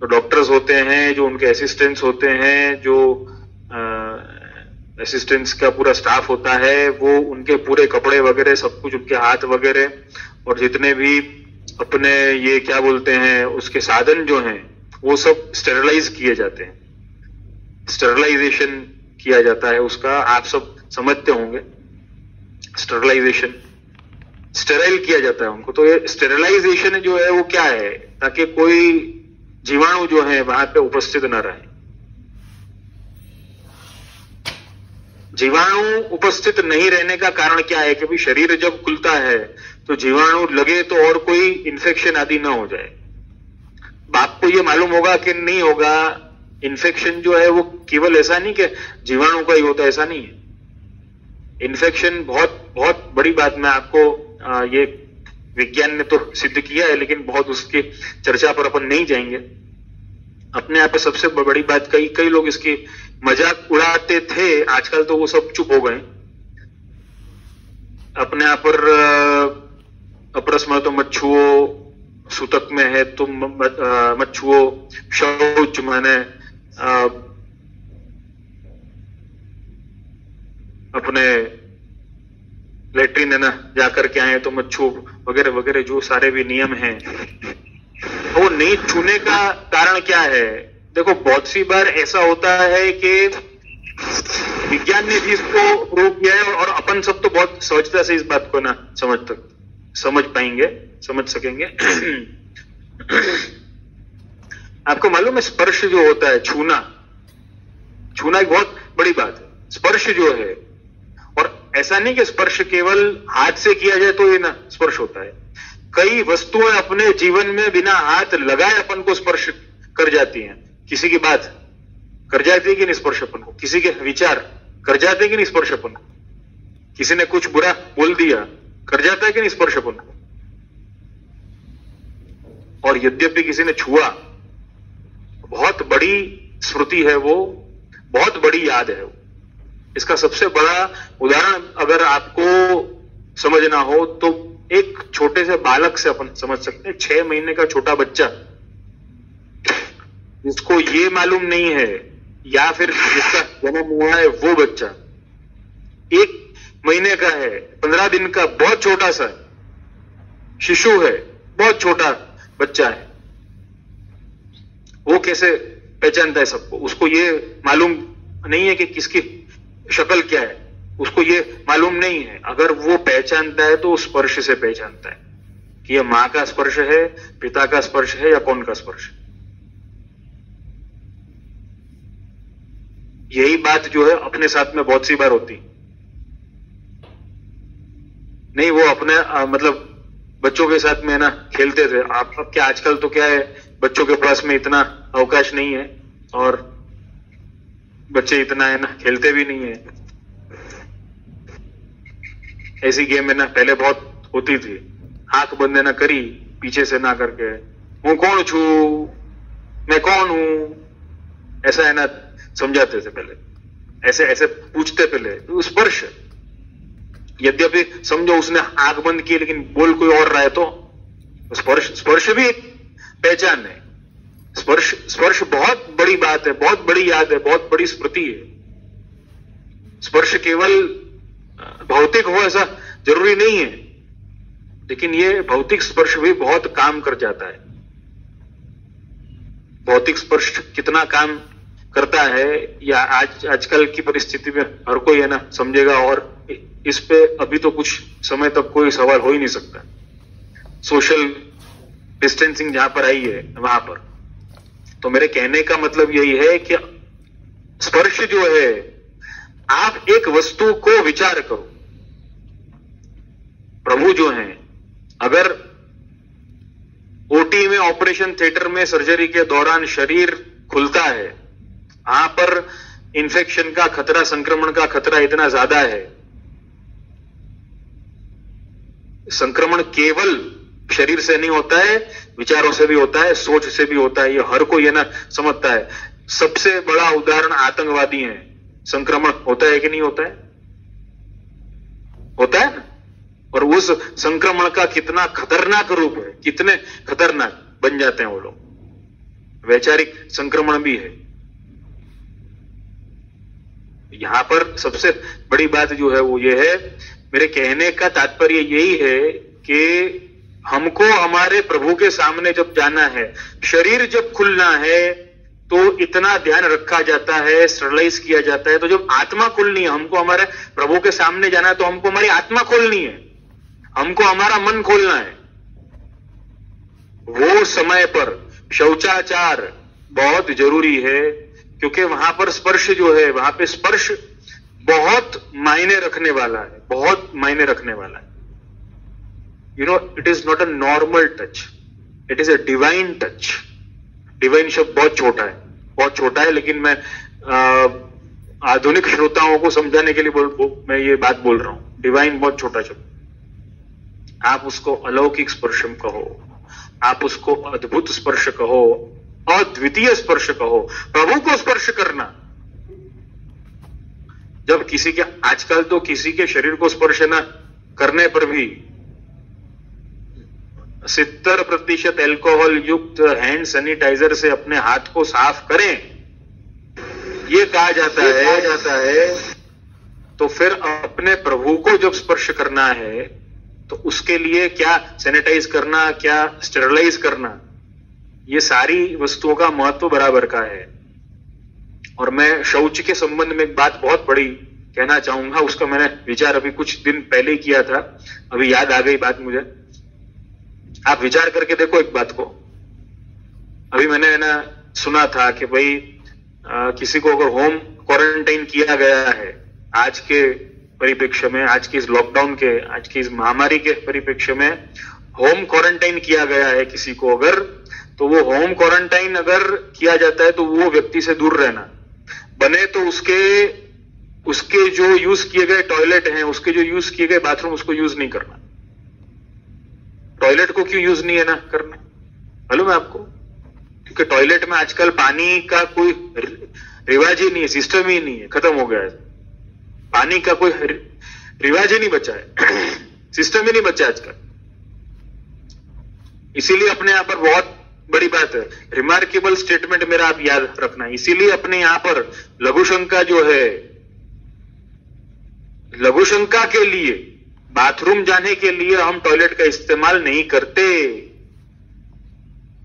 तो डॉक्टर्स होते हैं, जो उनके असिस्टेंट्स होते हैं, जो असिस्टेंट्स का पूरा स्टाफ होता है, वो उनके पूरे कपड़े वगैरह सब कुछ, उनके हाथ वगैरह और जितने भी अपने ये क्या बोलते हैं उसके साधन जो हैं वो सब स्टेरलाइज किए जाते हैं। स्टेरलाइजेशन किया जाता है उसका, आप सब समझते होंगे, स्टेरलाइजेशन, स्टेराइल किया जाता है उनको। तो ये स्टेरलाइजेशन जो है वो क्या है, ताकि कोई जीवाणु जो है वहां पे उपस्थित न रहे। जीवाणु उपस्थित नहीं रहने का कारण क्या है कि भाई शरीर जब खुलता है तो जीवाणु लगे तो और कोई इन्फेक्शन आदि ना हो जाए। आपको ये मालूम होगा कि नहीं होगा, इन्फेक्शन जो है वो केवल ऐसा नहीं कि जीवाणु का ही होता है, ऐसा नहीं है। इन्फेक्शन बहुत बहुत बड़ी बात, मैं आपको ये विज्ञान ने तो सिद्ध किया है, लेकिन बहुत उसकी चर्चा पर अपन नहीं जाएंगे। अपने आप पे सबसे बड़ी बात, कई लोग इसकी मजाक उड़ाते थे, आजकल तो वो सब चुप हो गए। अपने आप पर अपरस्मृत तो मत छुओ, सूतक में है तो मत छुओ, शौच माने अपने लेटरिन है ना जाकर के आए तो मत छू वगैरह वगैरह, जो सारे भी नियम हैं वो नहीं छूने का कारण क्या है। देखो बहुत सी बार ऐसा होता है कि विज्ञान ने भी इसको प्रूव किया है, और अपन सब तो बहुत सहजता से इस बात को ना समझ पाएंगे, समझ सकेंगे। आपको मालूम है स्पर्श जो होता है, छूना एक बहुत बड़ी बात है। स्पर्श जो है, और ऐसा नहीं कि स्पर्श केवल हाथ से किया जाए तो ये ना स्पर्श होता है। कई वस्तुएं अपने जीवन में बिना हाथ लगाए अपन को स्पर्श कर जाती हैं। किसी की बात कर जाती है कि नहीं स्पर्श अपन को, किसी के विचार कर जाते हैं कि नहीं स्पर्श अपन को, किसी ने कुछ बुरा बोल दिया कर जाता है कि नहीं स्पर्श अपन को। और यद्यपि किसी ने छुआ, बहुत बड़ी स्मृति है वो, बहुत बड़ी याद है वो। इसका सबसे बड़ा उदाहरण अगर आपको समझना हो तो एक छोटे से बालक से अपन समझ सकते हैं। 6 महीने का छोटा बच्चा जिसको ये मालूम नहीं है या फिर जिसका जन्म हुआ है वो बच्चा 1 महीने का है, 15 दिन का, बहुत छोटा सा शिशु है, बहुत छोटा बच्चा है, वो कैसे पहचानता है सबको? उसको ये मालूम नहीं है कि किसकी शक्ल क्या है, उसको ये मालूम नहीं है। अगर वो पहचानता है तो स्पर्श से पहचानता है कि ये मां का स्पर्श है, पिता का स्पर्श है या कौन का स्पर्श है। यही बात जो है अपने साथ में बहुत सी बार होती नहीं। वो अपने मतलब बच्चों के साथ में ना खेलते थे। आप अब क्या आजकल तो क्या है, बच्चों के पास में इतना अवकाश नहीं है और बच्चे इतना है ना खेलते भी नहीं है। ऐसी गेम है ना पहले बहुत होती थी। आंख बंद ना करी, पीछे से ना करके हूं कौन छू, मैं कौन हूं, ऐसा है ना समझाते थे पहले, ऐसे ऐसे पूछते पहले। तो स्पर्श, यद्यपि समझो उसने आंख बंद की लेकिन बोल कोई और रहा है तो स्पर्श भी एक पहचान है। स्पर्श बहुत बड़ी बात है, बहुत बड़ी याद है, बहुत बड़ी स्मृति है। स्पर्श केवल भौतिक हो ऐसा जरूरी नहीं है, लेकिन ये भौतिक स्पर्श भी बहुत काम कर जाता है। भौतिक स्पर्श कितना काम करता है या आजकल की परिस्थिति में हर कोई है ना समझेगा, और इस पे अभी तो कुछ समय तक कोई सवाल हो ही नहीं सकता। सोशल डिस्टेंसिंग जहां पर आई है वहां पर, तो मेरे कहने का मतलब यही है कि स्पर्श जो है, आप एक वस्तु को विचार करो। प्रभु जो है, अगर ओटी में, ऑपरेशन थिएटर में सर्जरी के दौरान शरीर खुलता है, वहां पर इन्फेक्शन का खतरा, संक्रमण का खतरा इतना ज्यादा है। संक्रमण केवल शरीर से नहीं होता है, विचारों से भी होता है, सोच से भी होता है। ये हर कोई है ना समझता है। सबसे बड़ा उदाहरण आतंकवादी हैं। संक्रमण होता है कि नहीं होता है? होता है ना। और उस संक्रमण का कितना खतरनाक रूप है, कितने खतरनाक बन जाते हैं वो लोग। वैचारिक संक्रमण भी है। यहां पर सबसे बड़ी बात जो है वो ये है, मेरे कहने का तात्पर्य यही है कि हमको हमारे प्रभु के सामने जब जाना है, शरीर जब खुलना है तो इतना ध्यान रखा जाता है, स्टरलाइज किया जाता है। तो जब आत्मा खुलनी है, हमको हमारे प्रभु के सामने जाना है, तो हमको हमारी आत्मा खोलनी है, हमको हमारा मन खोलना है। वो समय पर शौचाचार बहुत जरूरी है, क्योंकि वहां पर स्पर्श जो है, वहां पे स्पर्श बहुत मायने रखने वाला है, बहुत मायने रखने वाला है। You know, it is not a normal touch, it is a divine touch. Divine शब्द बहुत छोटा है, बहुत छोटा है, लेकिन मैं आधुनिक श्रोताओं को समझाने के लिए मैं ये बात बोल रहा हूं। डिवाइन बहुत छोटा शब्द। आप उसको अलौकिक स्पर्श कहो, आप उसको अद्भुत स्पर्श कहो, अद्वितीय स्पर्श कहो, प्रभु को स्पर्श करना। जब किसी के, आजकल तो किसी के शरीर को स्पर्श न करने पर भी 70% एल्कोहल युक्त हैंड सैनिटाइजर से अपने हाथ को साफ करें, ये कहा जाता है। तो फिर अपने प्रभु को जब स्पर्श करना है तो उसके लिए क्या सैनिटाइज करना, क्या स्टेरलाइज करना, ये सारी वस्तुओं का महत्व बराबर का है। और मैं शौच के संबंध में एक बात बहुत बड़ी कहना चाहूंगा। उसका मैंने विचार अभी कुछ दिन पहले ही किया था, अभी याद आ गई बात मुझे। आप विचार करके देखो एक बात को। अभी मैंने ना सुना था कि भाई किसी को अगर होम क्वारंटाइन किया गया है, आज के परिप्रेक्ष्य में, आज की इस लॉकडाउन के, आज की इस महामारी के परिप्रेक्ष्य में होम क्वारंटाइन किया गया है किसी को अगर, तो वो होम क्वारंटाइन अगर किया जाता है तो वो व्यक्ति से दूर रहना, बने तो उसके जो यूज किए गए टॉयलेट हैं, उसके जो यूज किए गए बाथरूम, उसको यूज नहीं करना। टॉयलेट को क्यों यूज नहीं है ना करना, मालूम है आपको? क्योंकि टॉयलेट में आजकल पानी का कोई रिवाज ही नहीं है, सिस्टम ही नहीं है, खत्म हो गया है। पानी का कोई रिवाज ही नहीं बचा है, सिस्टम ही नहीं बचा आजकल। इसीलिए अपने यहां पर बहुत बड़ी बात है, रिमार्केबल स्टेटमेंट मेरा आप याद रखना। इसीलिए अपने यहां पर लघुशंका जो है, लघुशंका के लिए बाथरूम जाने के लिए हम टॉयलेट का इस्तेमाल नहीं करते,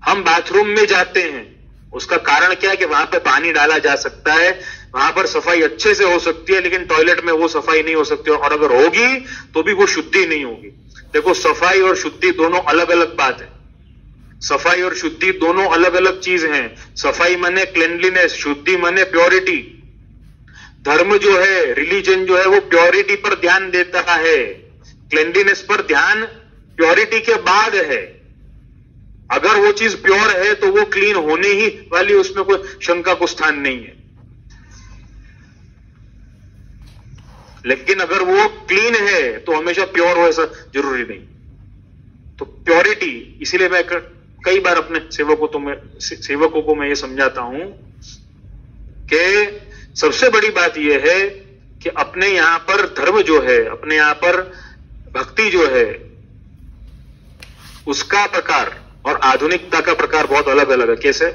हम बाथरूम में जाते हैं। उसका कारण क्या है कि वहां पे पानी डाला जा सकता है, वहां पर सफाई अच्छे से हो सकती है, लेकिन टॉयलेट में वो सफाई नहीं हो सकती, और अगर होगी तो भी वो शुद्धि नहीं होगी। देखो, सफाई और शुद्धि दोनों अलग अलग बात है। सफाई और शुद्धि दोनों अलग अलग चीज हैं। सफाई माने क्लेनलीनेस, शुद्धि माने प्योरिटी। धर्म जो है, रिलीजन जो है, वो प्योरिटी पर ध्यान देता है, क्लेनलीनेस पर ध्यान प्योरिटी के बाद है। अगर वो चीज प्योर है तो वो क्लीन होने ही वाली, उसमें कोई शंका को स्थान नहीं है। लेकिन अगर वो क्लीन है तो हमेशा प्योर हो ऐसा जरूरी नहीं। तो प्योरिटी, इसीलिए मैं कई बार अपने सेवकों को मैं ये समझाता हूं कि सबसे बड़ी बात यह है कि अपने यहां पर धर्म जो है, अपने यहां पर भक्ति जो है, उसका प्रकार और आधुनिकता का प्रकार बहुत अलग अलग है। कैसे?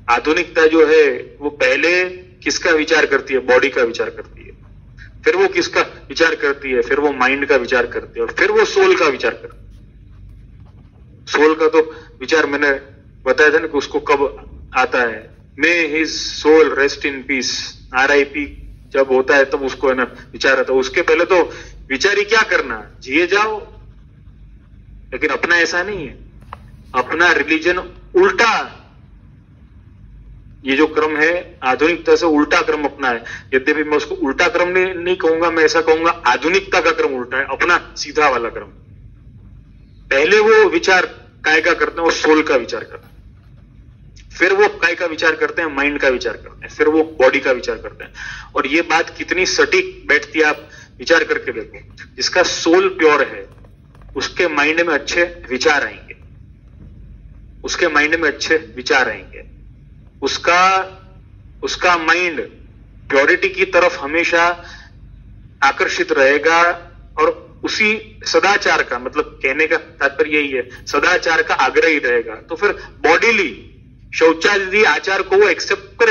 आधुनिकता जो है वो पहले किसका विचार करती है? बॉडी का विचार करती है। फिर वो किसका विचार करती है? फिर वो माइंड का विचार करती है, और फिर वो सोल का विचार करती है। सोल का तो विचार मैंने बताया था ना कि उसको कब आता है, may his soul rest in peace, RIP जब होता है तब उसको है ना विचार आता है। उसके पहले तो विचार ही क्या करना, जिए जाओ। लेकिन अपना ऐसा नहीं है, अपना रिलीजन उल्टा, ये जो क्रम है आधुनिकता से उल्टा क्रम अपना है। यद्यपि मैं उसको उल्टा क्रम नहीं कहूंगा, मैं ऐसा कहूंगा आधुनिकता का क्रम उल्टा है, अपना सीधा वाला क्रम। पहले वो विचार काय का करते हैं, वो सोल का विचार करते हैं, फिर वो काय का विचार करते हैं, माइंड का विचार करते हैं, फिर वो बॉडी का विचार करते हैं। और ये बात कितनी सटीक बैठती है, आप विचार करके देखो। जिसका सोल प्योर है उसके माइंड में अच्छे विचार आएंगे, उसके माइंड में अच्छे विचार आएंगे, उसका माइंड प्योरिटी की तरफ हमेशा आकर्षित रहेगा। और उसी सदाचार का, मतलब कहने का तात्पर्य यही है, सदाचार का आग्रही रहेगा। तो फिर बॉडीली शौचालय आचार को वो एक्सेप्ट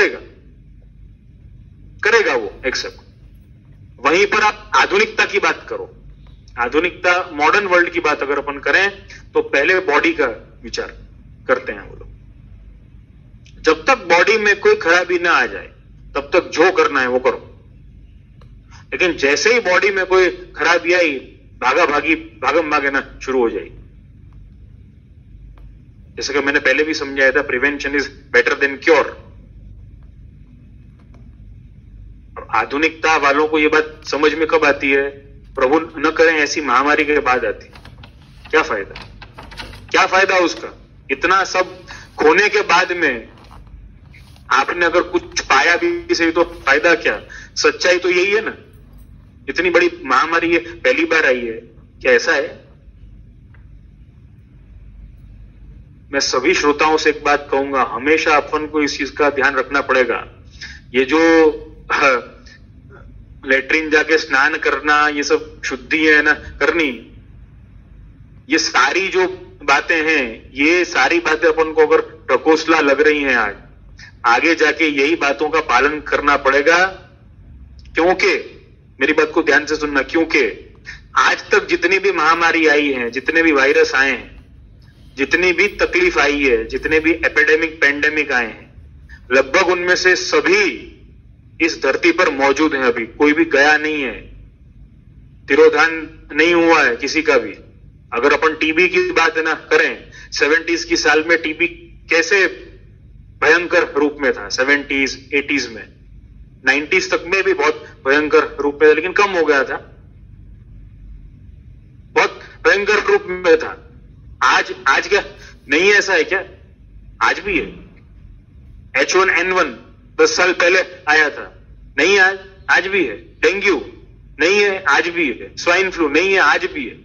करेगा वो एक्सेप्ट। वहीं पर आप आधुनिकता की बात करो, आधुनिकता मॉडर्न वर्ल्ड की बात अगर अपन करें तो पहले बॉडी का विचार करते हैं वो लोग। जब तक बॉडी में कोई खराबी ना आ जाए तब तक जो करना है वो करो। लेकिन जैसे ही बॉडी में कोई खराबी आई, भागम भागना शुरू हो जाएगी। जैसे कि मैंने पहले भी समझाया था, prevention is better than cure. और आधुनिकता वालों को यह बात समझ में कब आती है? प्रभु न करें ऐसी महामारी के बाद आती। क्या फायदा, क्या फायदा उसका? इतना सब खोने के बाद में आपने अगर कुछ पाया भी सही तो फायदा क्या? सच्चाई तो यही है ना, इतनी बड़ी महामारी है, पहली बार आई है, क्या ऐसा है? मैं सभी श्रोताओं से एक बात कहूंगा, हमेशा अपन को इस चीज का ध्यान रखना पड़ेगा। ये जो लेटरिन जाके स्नान करना, ये सब शुद्धि है ना करनी, ये सारी जो बातें हैं, ये सारी बातें अपन को अगर प्रकोष्ठला लग रही हैं आज, आगे जाके यही बातों का पालन करना पड़ेगा। क्योंकि मेरी बात को ध्यान से सुनना, क्योंकि आज तक जितनी भी महामारी आई है, जितने भी वायरस आए हैं, जितनी भी तकलीफ आई है, जितने भी एपिडेमिक पेंडेमिक आए हैं, लगभग उनमें से सभी इस धरती पर मौजूद हैं। अभी कोई भी गया नहीं है, तिरोधान नहीं हुआ है किसी का भी। अगर अपन टीबी की बात ना करें, 70s की साल में टीबी कैसे भयंकर रूप में था, 70s 80s में, 90s तक में भी बहुत भयंकर रूप में था, लेकिन कम हो गया था, बहुत भयंकर रूप में था। आज क्या नहीं है? ऐसा है क्या? आज भी है। H1N1 10 साल पहले आया था, नहीं है? आज भी है। डेंगू नहीं है? आज भी है। स्वाइन फ्लू नहीं है? आज भी है।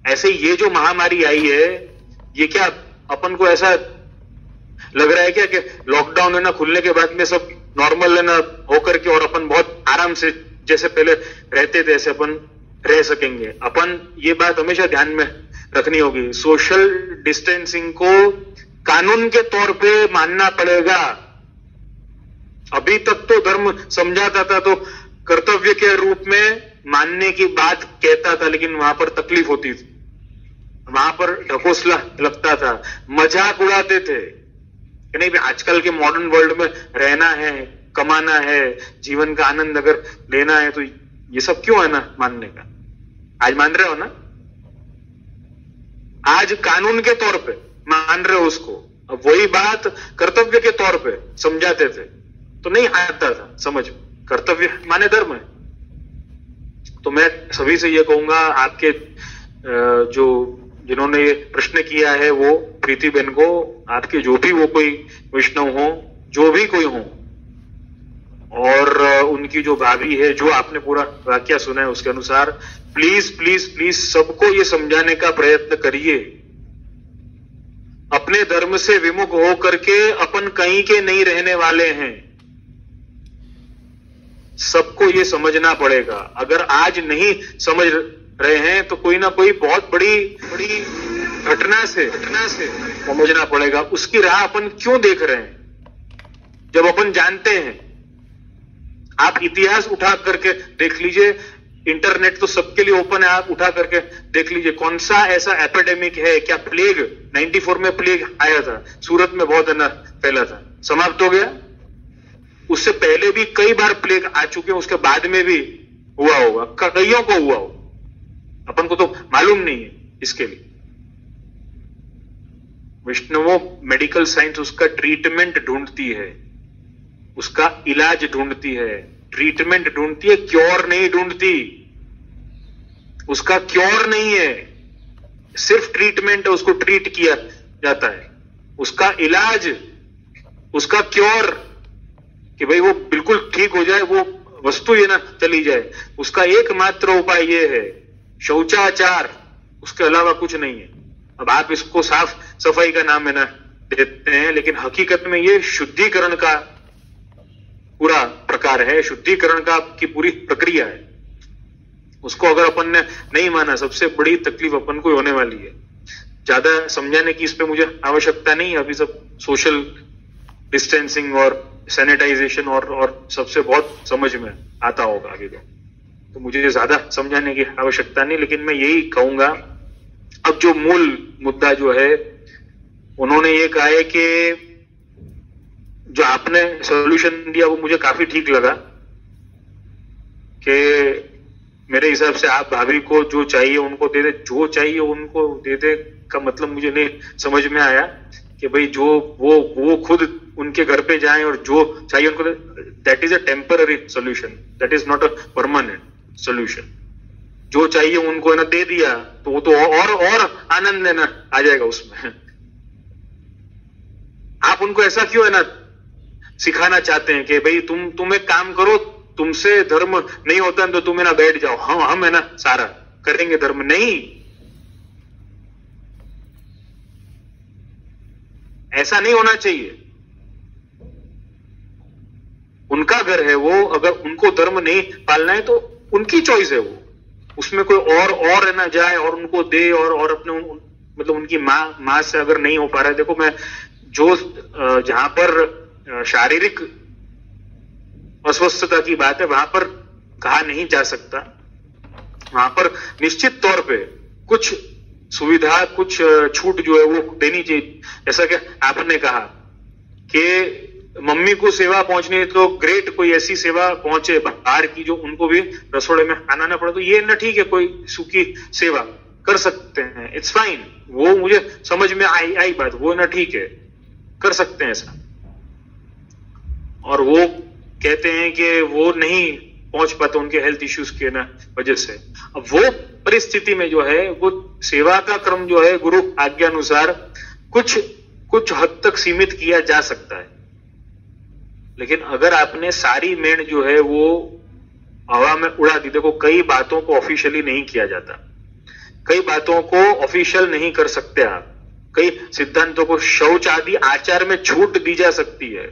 ऐसे ये जो महामारी आई है, ये क्या अपन को ऐसा लग रहा है क्या कि लॉकडाउन है ना खुलने के बाद में सब नॉर्मल है ना होकर के, और अपन बहुत आराम से जैसे पहले रहते थे ऐसे अपन रह सकेंगे। अपन ये बात हमेशा ध्यान में रखनी होगी, सोशल डिस्टेंसिंग को कानून के तौर पे मानना पड़ेगा। अभी तक तो धर्म समझाता था तो कर्तव्य के रूप में मानने की बात कहता था, लेकिन वहां पर तकलीफ होती थी, वहां पर ढकोसला लगता था, मजाक उड़ाते थे कि नहीं भाई आजकल के मॉडर्न वर्ल्ड में रहना है, कमाना है, जीवन का आनंद अगर लेना है तो ये सब क्यों है ना मानने का। आज मान रहे हो ना, आज कानून के तौर पे मान रहे हो उसको, अब वही बात कर्तव्य के तौर पे समझाते थे तो नहीं आता था समझ। कर्तव्य माने धर्म है। तो मैं सभी से ये कहूंगा, आपके जो जिन्होंने ये प्रश्न किया है वो प्रीति बहन को, आपके जो भी वो कोई वैष्णव हो, जो भी कोई हो, और उनकी जो भाभी है, जो आपने पूरा वाक्य सुना है उसके अनुसार प्लीज प्लीज प्लीज सबको ये समझाने का प्रयत्न करिए, अपने धर्म से विमुख हो करके अपन कहीं के नहीं रहने वाले हैं। सबको ये समझना पड़ेगा। अगर आज नहीं समझ रहे हैं तो कोई ना कोई बहुत बड़ी बड़ी घटना से समझना पड़ेगा। उसकी राह अपन क्यों देख रहे हैं जब अपन जानते हैं। आप इतिहास उठा करके देख लीजिए, इंटरनेट तो सबके लिए ओपन है, आप उठा करके देख लीजिए कौन सा ऐसा एपिडेमिक है। क्या प्लेग 94 में प्लेग आया था, सूरत में बहुत है ना फैला था, समाप्त हो गया। उससे पहले भी कई बार प्लेग आ चुके हैं, उसके बाद में भी हुआ होगा, कईयों को हुआ होगा, अपन को तो मालूम नहीं है इसके लिए। वैष्णवों, मेडिकल साइंस उसका ट्रीटमेंट ढूंढती है, उसका इलाज ढूंढती है, ट्रीटमेंट ढूंढती है, क्योर नहीं ढूंढती। उसका क्योर नहीं है, सिर्फ ट्रीटमेंट है, उसको ट्रीट किया जाता है। उसका इलाज, उसका क्योर कि भाई वो बिल्कुल ठीक हो जाए, वो वस्तु ये ना चली जाए, उसका एकमात्र उपाय ये है शौचाचार, उसके अलावा कुछ नहीं है। अब आप इसको साफ सफाई का नाम है ना देते हैं, लेकिन हकीकत में ये शुद्धिकरण का पूरा प्रकार है, शुद्धिकरण का की पूरी प्रक्रिया है। उसको अगर अपन ने नहीं माना, सबसे बड़ी तकलीफ अपन को होने वाली है। ज्यादा समझाने की इस पे मुझे आवश्यकता नहीं है, अभी सब सोशल डिस्टेंसिंग और सैनिटाइजेशन और सबसे बहुत समझ में आता होगा अभी तो मुझे ज्यादा समझाने की आवश्यकता नहीं। लेकिन मैं यही कहूंगा, अब जो मूल मुद्दा जो है, उन्होंने ये कहा है कि जो आपने सॉल्यूशन दिया वो मुझे काफी ठीक लगा कि मेरे हिसाब से आप भाभी को जो चाहिए उनको दे दे, जो चाहिए उनको दे दे का मतलब मुझे नहीं समझ में आया कि भाई जो वो खुद उनके घर पे जाएं और जो चाहिए उनको, that is a temporary solution, that is not a permanent solution. जो चाहिए उनको ना दे दिया तो वो तो और आनंद है ना आ जाएगा उसमें। आप उनको ऐसा क्यों है ना सिखाना चाहते हैं कि भाई तुम एक काम करो, तुमसे धर्म नहीं होता तो तुम है ना बैठ जाओ, हम है ना सारा करेंगे धर्म। नहीं, ऐसा नहीं होना चाहिए। उनका घर है वो, अगर उनको धर्म नहीं पालना है तो उनकी चॉइस है वो, उसमें कोई और है ना जाए और उनको दे और अपने मतलब उनकी माँ से अगर नहीं हो पा रहा है। देखो मैं जो जहां पर शारीरिक अस्वस्थता की बात है वहां पर कहा नहीं जा सकता, वहां पर निश्चित तौर पे कुछ सुविधा, कुछ छूट जो है वो देनी चाहिए। जैसा कि आपने कहा कि मम्मी को सेवा पहुंचनी है तो ग्रेट, कोई ऐसी सेवा पहुंचे बाहर की जो उनको भी रसोड़े में आना ना पड़े, तो ये ना ठीक है, कोई सूखी सेवा कर सकते हैं, इट्स फाइन। वो मुझे समझ में आई बात, वो ना ठीक है, कर सकते हैं ऐसा। और वो कहते हैं कि वो नहीं पहुंच पाते उनके हेल्थ इश्यूज के ना वजह से। अब वो परिस्थिति में जो है वो सेवा का क्रम जो है गुरु आज्ञा अनुसार कुछ हद तक सीमित किया जा सकता है। लेकिन अगर आपने सारी मेण जो है वो हवा में उड़ा दी, देखो कई बातों को ऑफिशियली नहीं किया जाता, कई बातों को ऑफिशियल नहीं कर सकते आप, कई सिद्धांतों को शौच आदि आचार में छूट दी जा सकती है,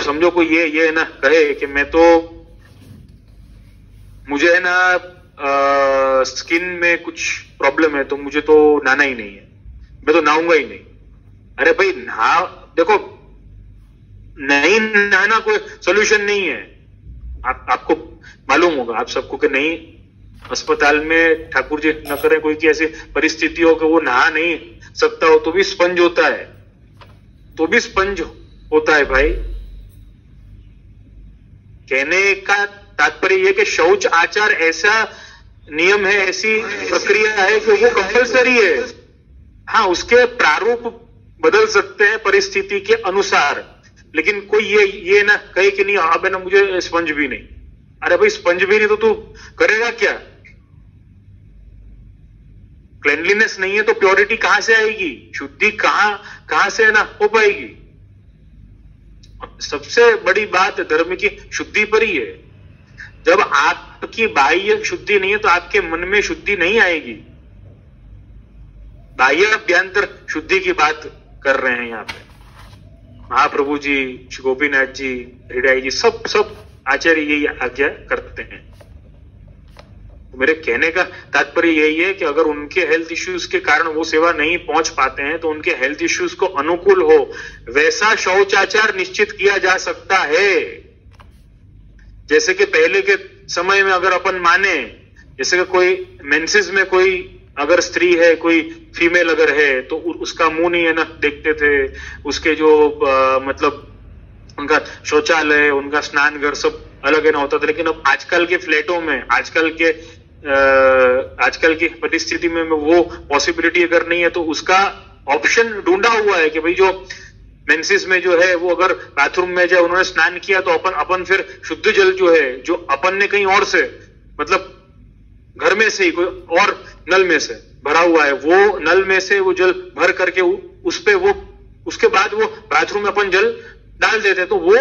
समझो कोई ये ना कहे कि मुझे है ना स्किन में कुछ प्रॉब्लम है तो मुझे तो नहाना ही नहीं है, मैं तो नहाऊंगा ही नहीं। अरे भाई देखो, नहीं नहाना कोई सोल्यूशन नहीं है। आपको मालूम होगा आप सबको कि नहीं, अस्पताल में ठाकुर जी न करे कोई की ऐसी परिस्थिति हो कि वो नहा नहीं सकता हो तो भी स्पंज होता है, भाई। कहने का तात्पर्य यह कि शौच आचार ऐसा नियम है, ऐसी प्रक्रिया है कि वो कंपलसरी है। हाँ, उसके प्रारूप बदल सकते हैं परिस्थिति के अनुसार, लेकिन कोई ये ना कहे कि नहीं अब है ना मुझे स्पंज भी नहीं। अरे भाई स्पंज भी नहीं तो तू करेगा क्या? क्लेनलीनेस नहीं है तो प्योरिटी कहां से आएगी? शुद्धि कहां से है ना हो पाएगी? सबसे बड़ी बात धर्म की शुद्धि पर ही है। जब आपकी बाह्य शुद्धि नहीं है तो आपके मन में शुद्धि नहीं आएगी। बाह्य अभ्यंतर शुद्धि की बात कर रहे हैं यहाँ पे महाप्रभु जी, श्री गोपीनाथ जी, हृदय जी, सब आचार्य यही आज्ञा करते हैं। तो मेरे कहने का तात्पर्य यही है कि अगर उनके हेल्थ इश्यूज के कारण वो सेवा नहीं पहुंच पाते हैं तो उनके हेल्थ इश्यूज को अनुकूल हो वैसा शौचाचार निश्चित किया जा सकता है। जैसे कि पहले के समय में अगर अपन माने, जैसे कि कोई मेंसेस में कोई अगर स्त्री है, कोई फीमेल अगर है तो उसका मुंह नहीं है ना देखते थे, उसके जो मतलब उनका शौचालय, उनका स्नान घर सब अलग है ना होता था। लेकिन अब आजकल के फ्लैटों में, आजकल की परिस्थिति में वो पॉसिबिलिटी अगर नहीं है तो उसका ऑप्शन ढूंढा हुआ है कि भाई जो मेंसेस में जो है वो अगर बाथरूम में जाए, उन्होंने स्नान किया तो अपन फिर शुद्ध जल जो है, जो अपन ने कहीं और से मतलब घर में से ही कोई और नल में से भरा हुआ है, वो नल में से वो जल भर करके उस पे वो उसके बाद वो बाथरूम में अपन जल डाल देते, तो वो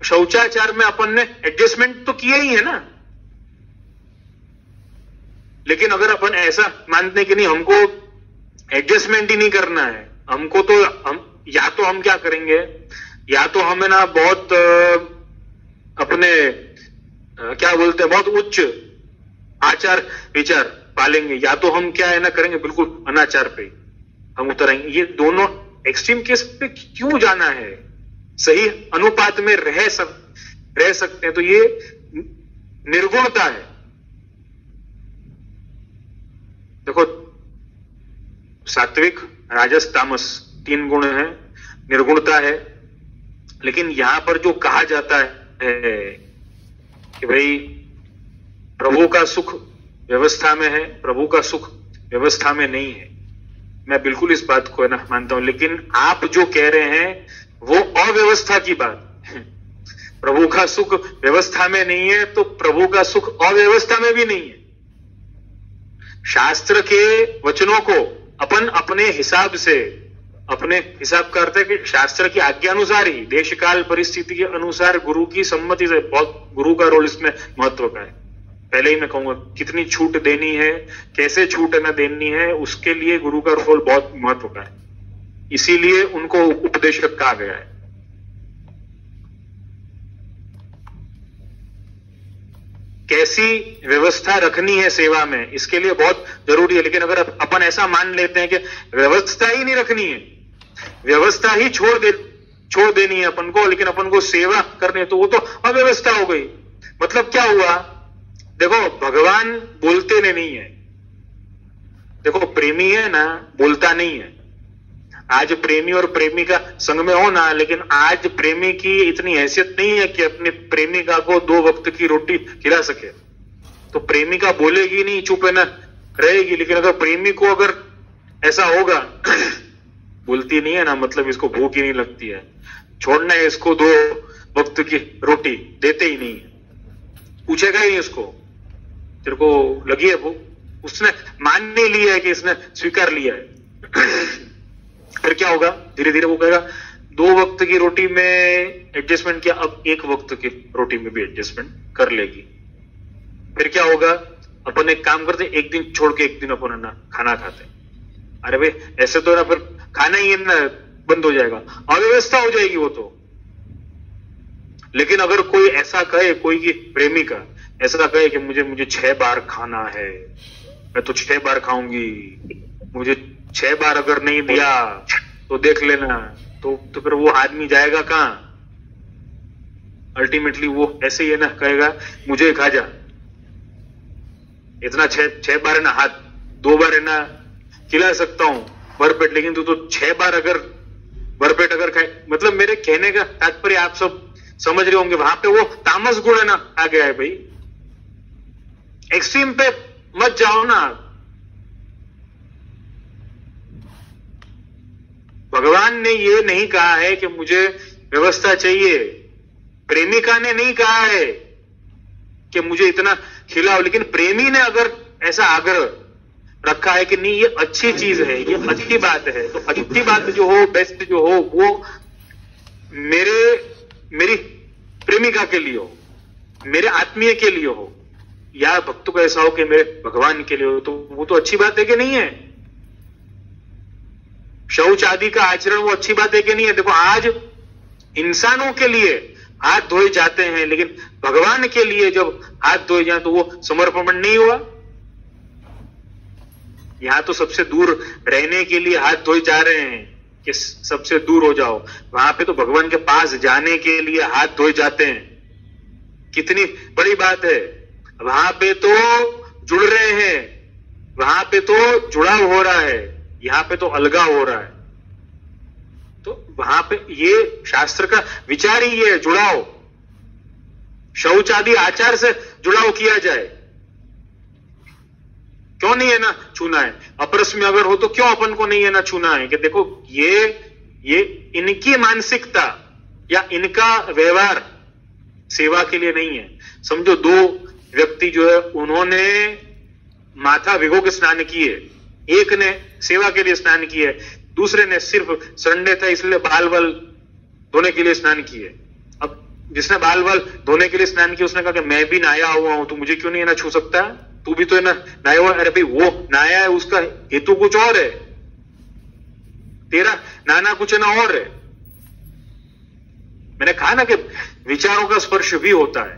शौचाचार में अपन ने एडजस्टमेंट तो किया ही है ना। लेकिन अगर अपन ऐसा मानते हैं कि नहीं हमको एडजस्टमेंट ही नहीं करना है, हमको तो हम क्या करेंगे, या तो हमें ना बहुत अपने क्या बोलते हैं बहुत उच्च आचार विचार पालेंगे, या तो हम क्या है ना करेंगे बिल्कुल अनाचार पे हम उतरेंगे। ये दोनों एक्सट्रीम केस पे क्यों जाना है? सही अनुपात में रह सकते हैं तो ये निर्गुणता है। देखो, सात्विक, राजस, तामस 3 गुण है, निर्गुणता है। लेकिन यहां पर जो कहा जाता है कि भाई प्रभु का सुख व्यवस्था में है, प्रभु का सुख व्यवस्था में नहीं है, मैं बिल्कुल इस बात को है ना मानता हूं। लेकिन आप जो कह रहे हैं वो अव्यवस्था की बात। प्रभु का सुख व्यवस्था में नहीं है तो प्रभु का सुख अव्यवस्था में भी नहीं है। शास्त्र के वचनों को अपन अपने हिसाब से, अपने हिसाब करते हैं कि शास्त्र की आज्ञा अनुसार ही, देश काल परिस्थिति के अनुसार, गुरु की सम्मति से, बहुत गुरु का रोल इसमें महत्व का है। पहले ही मैं कहूंगा कितनी छूट देनी है, कैसे छूट न देनी है, उसके लिए गुरु का रोल बहुत महत्व का है। इसीलिए उनको उपदेशक कहा गया है। कैसी व्यवस्था रखनी है सेवा में, इसके लिए बहुत जरूरी है। लेकिन अगर अपन ऐसा मान लेते हैं कि व्यवस्था ही नहीं रखनी है, व्यवस्था ही छोड़ देनी है अपन को, लेकिन अपन को सेवा करनी है, तो वो तो अव्यवस्था हो गई। मतलब क्या हुआ? देखो, भगवान बोलते नहीं है। देखो, प्रेमी है ना, बोलता नहीं है। आज प्रेमी और प्रेमिका संग में हो ना, लेकिन आज प्रेमी की इतनी हैसियत नहीं है कि अपनी प्रेमिका को 2 वक्त की रोटी खिला सके। तो प्रेमिका बोलेगी नहीं, चुप है ना रहेगी। लेकिन अगर प्रेमी को अगर ऐसा होगा बोलती नहीं है ना, मतलब इसको भूख ही नहीं लगती है, छोड़ना है इसको 2 वक्त की रोटी, देते ही नहीं है, पूछेगा ही नहीं उसको तेरे को लगी है भूख, उसने मान नहीं लिया है कि इसने स्वीकार लिया है। फिर क्या होगा? धीरे धीरे वो कहेगा 2 वक्त की रोटी में एडजस्टमेंट किया, अब 1 वक्त की रोटी में भी एडजस्टमेंट कर लेगी। फिर क्या होगा? अपन एक काम करते, एक दिन छोड़ के एक दिन अपन ना खाना खाते। अरे भाई ऐसे तो ना फिर खाना ही ना बंद हो जाएगा, अव्यवस्था हो जाएगी वो तो। लेकिन अगर कोई ऐसा कहे, कोई की प्रेमिका ऐसा कहे कि मुझे 6 बार खाना है, मैं तो 6 बार खाऊंगी, मुझे 6 बार अगर नहीं दिया तो देख लेना, तो फिर वो आदमी जाएगा कहां? अल्टीमेटली वो ऐसे ही है ना, कहेगा मुझे खा जा, इतना 6 बार है ना, हाथ 2 बार है ना खिला सकता हूं भरपेट, लेकिन तू तो 6 बार अगर भरपेट अगर खाए, मतलब मेरे कहने का तात्पर्य आप सब समझ रहे होंगे, वहां पे वो तामस गुण है ना आ गया है भाई। एक्सट्रीम पे मत जाओ ना। भगवान ने ये नहीं कहा है कि मुझे व्यवस्था चाहिए, प्रेमिका ने नहीं कहा है कि मुझे इतना खिलाओ, लेकिन प्रेमी ने अगर ऐसा आग्रह रखा है कि नहीं ये अच्छी चीज है, ये अच्छी बात है, तो अच्छी बात जो हो, बेस्ट जो हो, वो मेरी प्रेमिका के लिए हो, मेरे आत्मीय के लिए हो, या भक्त को ऐसा हो कि मेरे भगवान के लिए हो, तो वो तो अच्छी बात है कि नहीं है? शौच आदि का आचरण वो अच्छी बात है कि नहीं है? देखो आज इंसानों के लिए हाथ धोए जाते हैं, लेकिन भगवान के लिए जब हाथ धोए जाए तो वो समर्पण नहीं हुआ। यहां तो सबसे दूर रहने के लिए हाथ धोए जा रहे हैं कि सबसे दूर हो जाओ, वहां पे तो भगवान के पास जाने के लिए हाथ धोए जाते हैं। कितनी बड़ी बात है। वहां पे तो जुड़ रहे हैं, वहां पे तो जुड़ाव हो रहा है, यहां पे तो अलगाव हो रहा है। तो वहां पे ये शास्त्र का विचार ही है, जुड़ाव, शौच आदि आचार से जुड़ाव किया जाए। क्यों नहीं है ना छूना है? अपरस में अगर हो तो क्यों अपन को नहीं है ना छूना है? कि देखो ये इनकी मानसिकता या इनका व्यवहार सेवा के लिए नहीं है। समझो 2 व्यक्ति जो है उन्होंने माथा भिगो के स्नान किए, एक ने सेवा के लिए स्नान किए, दूसरे ने सिर्फ संडे था इसलिए बाल वाल धोने के लिए स्नान किए। अब जिसने बाल वाल धोने के लिए स्नान किया उसने कहा कि मैं भी नहाया हुआ हूं, तो मुझे क्यों नहीं है ना छू सकता? तू भी तो है ना नहाया हुआ। अरे भाई वो नहाया है, उसका हेतु कुछ और है, तेरा नहाना कुछ ना और है। मैंने कहा ना कि विचारों का स्पर्श भी होता है,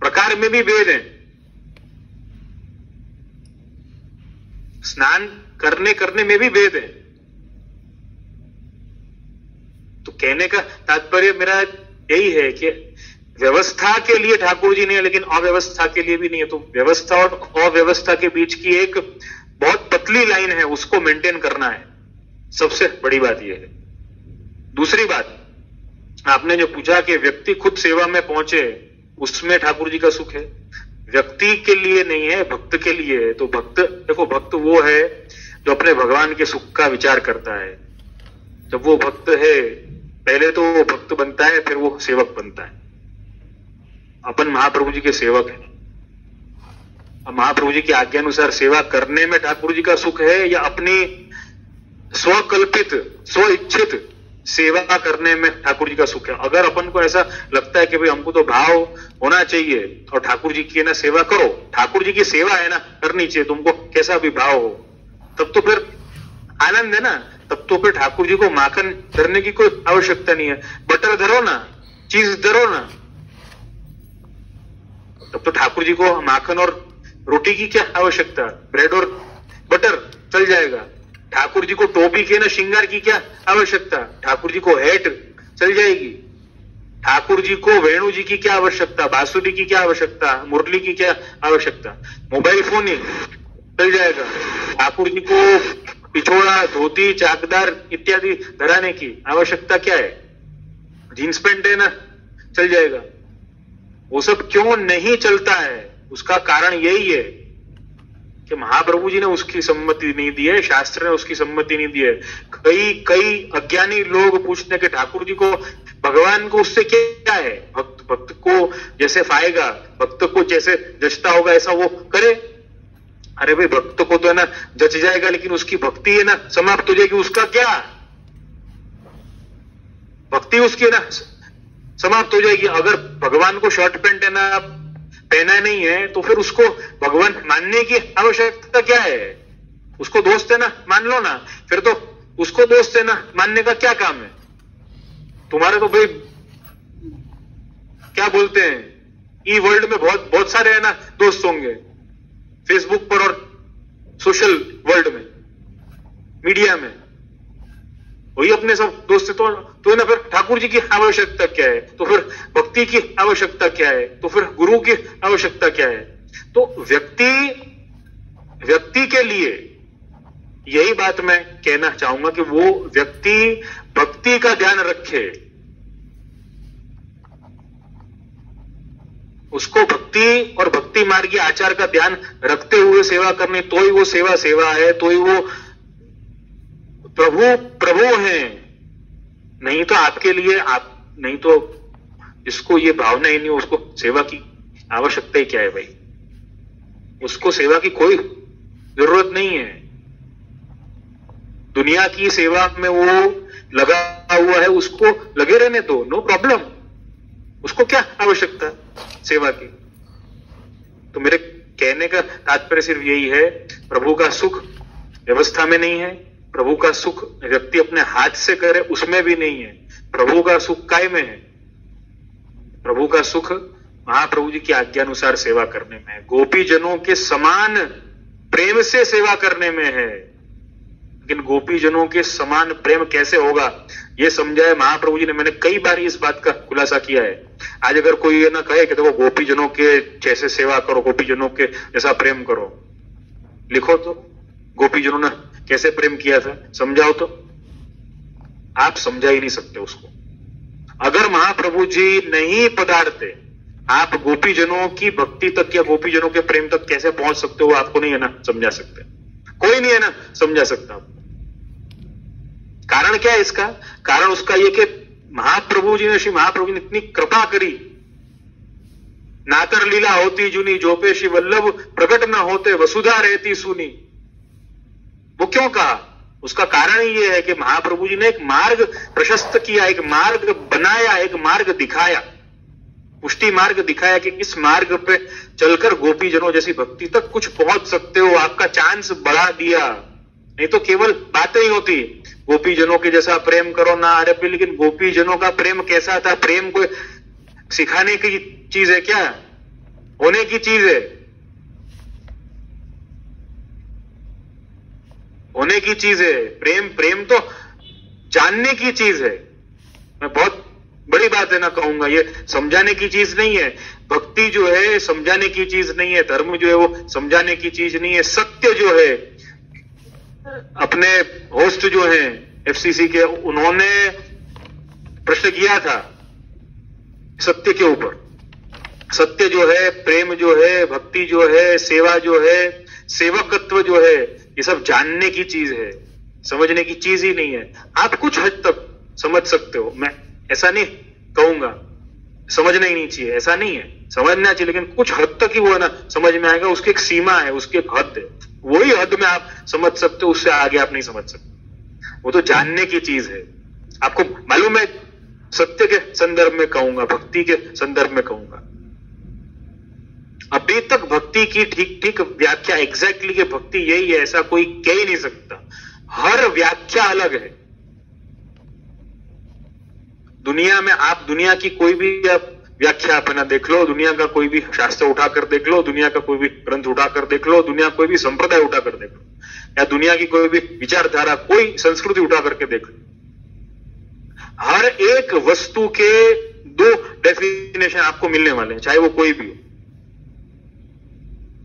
प्रकार में भी भेद है। स्नान करने में भी भेद है। तो कहने का तात्पर्य मेरा यही है कि व्यवस्था के लिए ठाकुर जी नहीं है, लेकिन अव्यवस्था के लिए भी नहीं है। तो व्यवस्था और अव्यवस्था के बीच की एक बहुत पतली लाइन है, उसको मेंटेन करना है। सबसे बड़ी बात यह है। दूसरी बात, आपने जो पूछा कि व्यक्ति खुद सेवा में पहुंचे, उसमें ठाकुर जी का सुख है। व्यक्ति के लिए नहीं है, भक्त के लिए है। तो भक्त, देखो भक्त वो है जो अपने भगवान के सुख का विचार करता है। जब वो भक्त है, पहले तो वो भक्त बनता है, फिर वो सेवक बनता है। अपन महाप्रभु जी के सेवक हैं। अब महाप्रभु जी की आज्ञा अनुसार सेवा करने में ठाकुर जी का सुख है, या अपनी स्वकल्पित स्व इच्छित सेवा करने में ठाकुर जी का सुख है? अगर अपन को ऐसा लगता है कि भाई हमको तो भाव होना चाहिए और ठाकुर जी की ना सेवा करो, ठाकुर जी की सेवा है ना करनी चाहिए, तुमको कैसा भी भाव हो, तब तो फिर आनंद है ना। तब तो फिर ठाकुर जी को माखन धरने की कोई आवश्यकता नहीं है। बटर धरो ना, चीज धरो ना, तब तो ठाकुर जी को माखन और रोटी की क्या आवश्यकता? ब्रेड और बटर चल जाएगा। ठाकुर जी को टोपी के ना श्रृंगार की क्या आवश्यकता? ठाकुर जी को हेट चल जाएगी। ठाकुर जी को वेणु जी की क्या आवश्यकता? बांसुरी की क्या आवश्यकता? मुरली की क्या आवश्यकता? मोबाइल फोन ही चल जाएगा। ठाकुर जी को पिछोड़ा, धोती, चाकदार इत्यादि धराने की आवश्यकता क्या है? जींस पैंट है ना, चल जाएगा। वो सब क्यों नहीं चलता है? उसका कारण यही है कि महाप्रभु जी ने उसकी सम्मति नहीं दी है, शास्त्र ने उसकी सम्मति नहीं दी है। कई अज्ञानी लोग पूछते हैं कि ठाकुर जी को, भगवान को उससे क्या है? भक्त को जैसे फाएगा, भक्त को जैसे जचता होगा ऐसा वो करे। अरे भाई भक्त को तो है ना जच जाएगा, लेकिन उसकी भक्ति है ना समाप्त हो जाएगी। उसका क्या? भक्ति उसकी है ना समाप्त हो जाएगी। अगर भगवान को शर्ट पैंट है ना पहना नहीं है, तो फिर उसको भगवान मानने की आवश्यकता क्या है? उसको दोस्त है ना मान लो ना, फिर तो उसको दोस्त है ना मानने का क्या काम है? तुम्हारे तो भाई क्या बोलते हैं, ई वर्ल्ड में बहुत बहुत सारे है ना दोस्त होंगे, फेसबुक पर और सोशल वर्ल्ड में, मीडिया में, वही अपने सब दोस्त तो ना फिर ठाकुर जी की आवश्यकता क्या है, तो फिर भक्ति की आवश्यकता क्या है, तो फिर गुरु की आवश्यकता क्या है। तो व्यक्ति के लिए यही बात मैं कहना चाहूंगा कि वो व्यक्ति भक्ति का ध्यान रखे, उसको भक्ति और भक्ति मार्गी आचार का ध्यान रखते हुए सेवा करनी, तो ही वो सेवा है, तो ही वो प्रभु हैं। नहीं तो आपके लिए नहीं तो जिसको ये भावना ही नहीं, उसको सेवा की आवश्यकता ही क्या है भाई, उसको सेवा की कोई जरूरत नहीं है। दुनिया की सेवा में वो लगा हुआ है, उसको लगे रहने दो, नो प्रॉब्लम, उसको क्या आवश्यकता सेवा की। तो मेरे कहने का तात्पर्य सिर्फ यही है, प्रभु का सुख व्यवस्था में नहीं है, प्रभु का सुख व्यक्ति अपने हाथ से करे उसमें भी नहीं है, प्रभु का सुख काय में है, प्रभु का सुख महाप्रभु जी की आज्ञानुसार सेवा करने में है, गोपी जनों के समान प्रेम से सेवा करने में है। लेकिन गोपी जनों के समान प्रेम कैसे होगा ये समझाए महाप्रभु जी ने। मैंने कई बार इस बात का खुलासा किया है। आज अगर कोई ये ना कहे कि देखो गोपी जनों के जैसे सेवा करो, गोपी जनों के जैसा प्रेम करो, लिखो तो गोपी जनों ने कैसे प्रेम किया था, समझाओ तो। आप समझा ही नहीं सकते उसको। अगर महाप्रभु जी नहीं पधारते, आप गोपी जनों की भक्ति तक या गोपी जनों के प्रेम तक कैसे पहुंच सकते हो, आपको नहीं है ना समझा सकते, कोई नहीं है ना समझा सकता। कारण क्या है इसका? कारण उसका यह कि महाप्रभु जी ने, श्री महाप्रभु जी ने इतनी कृपा करी, नातर लीला होती जुनी, जोपे श्री वल्लभ प्रकट न होते, वसुधा रहती सुनी। वो क्यों कहा? उसका कारण ये है कि महाप्रभु जी ने एक मार्ग प्रशस्त किया, एक मार्ग बनाया, एक मार्ग दिखाया, पुष्टि मार्ग दिखाया कि इस मार्ग पे चलकर गोपी जनों जैसी भक्ति तक कुछ पहुंच सकते हो। आपका चांस बढ़ा दिया, नहीं तो केवल बातें ही होती, गोपी जनों के जैसा प्रेम करो ना, अरे भी लेकिन गोपी जनों का प्रेम कैसा था? प्रेम को सिखाने की चीज है क्या? होने की चीज है, होने की चीज है। प्रेम तो जानने की चीज है। मैं बहुत बड़ी बात है ना कहूंगा, ये समझाने की चीज नहीं है। भक्ति जो है समझाने की चीज नहीं है, धर्म जो है वो समझाने की चीज नहीं है। सत्य जो है, अपने होस्ट जो हैं एफसीसी के, उन्होंने प्रश्न किया था सत्य के ऊपर। सत्य जो है, प्रेम जो है, भक्ति जो है, सेवा जो है, सेवकत्व जो है, ये सब जानने की चीज है, समझने की चीज ही नहीं है। आप कुछ हद तक समझ सकते हो, मैं ऐसा नहीं कहूंगा समझना ही नहीं चाहिए, ऐसा नहीं है, समझना चाहिए, लेकिन कुछ हद तक ही वो है ना समझ में आएगा। उसकी एक सीमा है, उसकी एक हद है, वही हद में आप समझ सकते हो, उससे आगे आप नहीं समझ सकते। वो तो जानने की चीज है। आपको मालूम है, सत्य के संदर्भ में कहूंगा, भक्ति के संदर्भ में कहूंगा, अभी तक भक्ति की ठीक व्याख्या एग्जैक्टली कि भक्ति यही है ऐसा कोई कह ही नहीं सकता। हर व्याख्या अलग है। दुनिया में आप दुनिया की कोई भी व्याख्या अपना देख लो, दुनिया का कोई भी शास्त्र उठाकर देख लो, दुनिया का कोई भी ग्रंथ उठाकर देख लो, दुनिया कोई भी संप्रदाय उठाकर देख लो, या दुनिया की कोई भी विचारधारा, कोई संस्कृति उठा करके देख लो, हर एक वस्तु के दो डेफिनेशन आपको मिलने वाले हैं, चाहे वो कोई भी हो।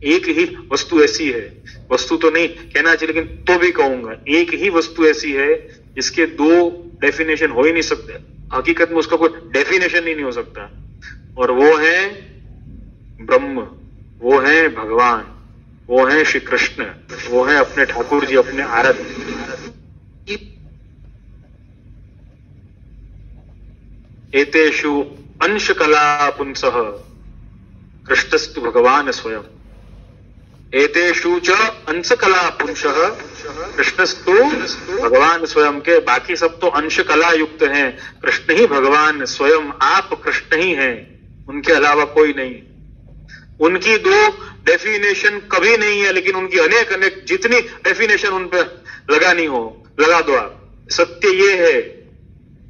एक ही वस्तु ऐसी है, वस्तु तो नहीं कहना चाहिए लेकिन तो भी कहूंगा, एक ही वस्तु ऐसी है जिसके दो डेफिनेशन हो ही नहीं सकते। हकीकत में उसका कोई डेफिनेशन ही नहीं हो सकता, और वो है ब्रह्म, वो है भगवान, वो है श्री कृष्ण, वो है अपने ठाकुर जी, अपने आराध्य। एतेषु अंश कला पुंसः कृष्णस्तु भगवान स्वयं। एतेषु च अंश कला पुंसः कृष्णस्तु भगवान स्वयं। के बाकी सब तो अंश कला युक्त हैं, कृष्ण ही भगवान स्वयं, आप कृष्ण ही हैं, उनके अलावा कोई नहीं। उनकी दो डेफिनेशन कभी नहीं है, लेकिन उनकी अनेक अनेक जितनी डेफिनेशन उन पर लगानी हो लगा दो आप। सत्य ये है,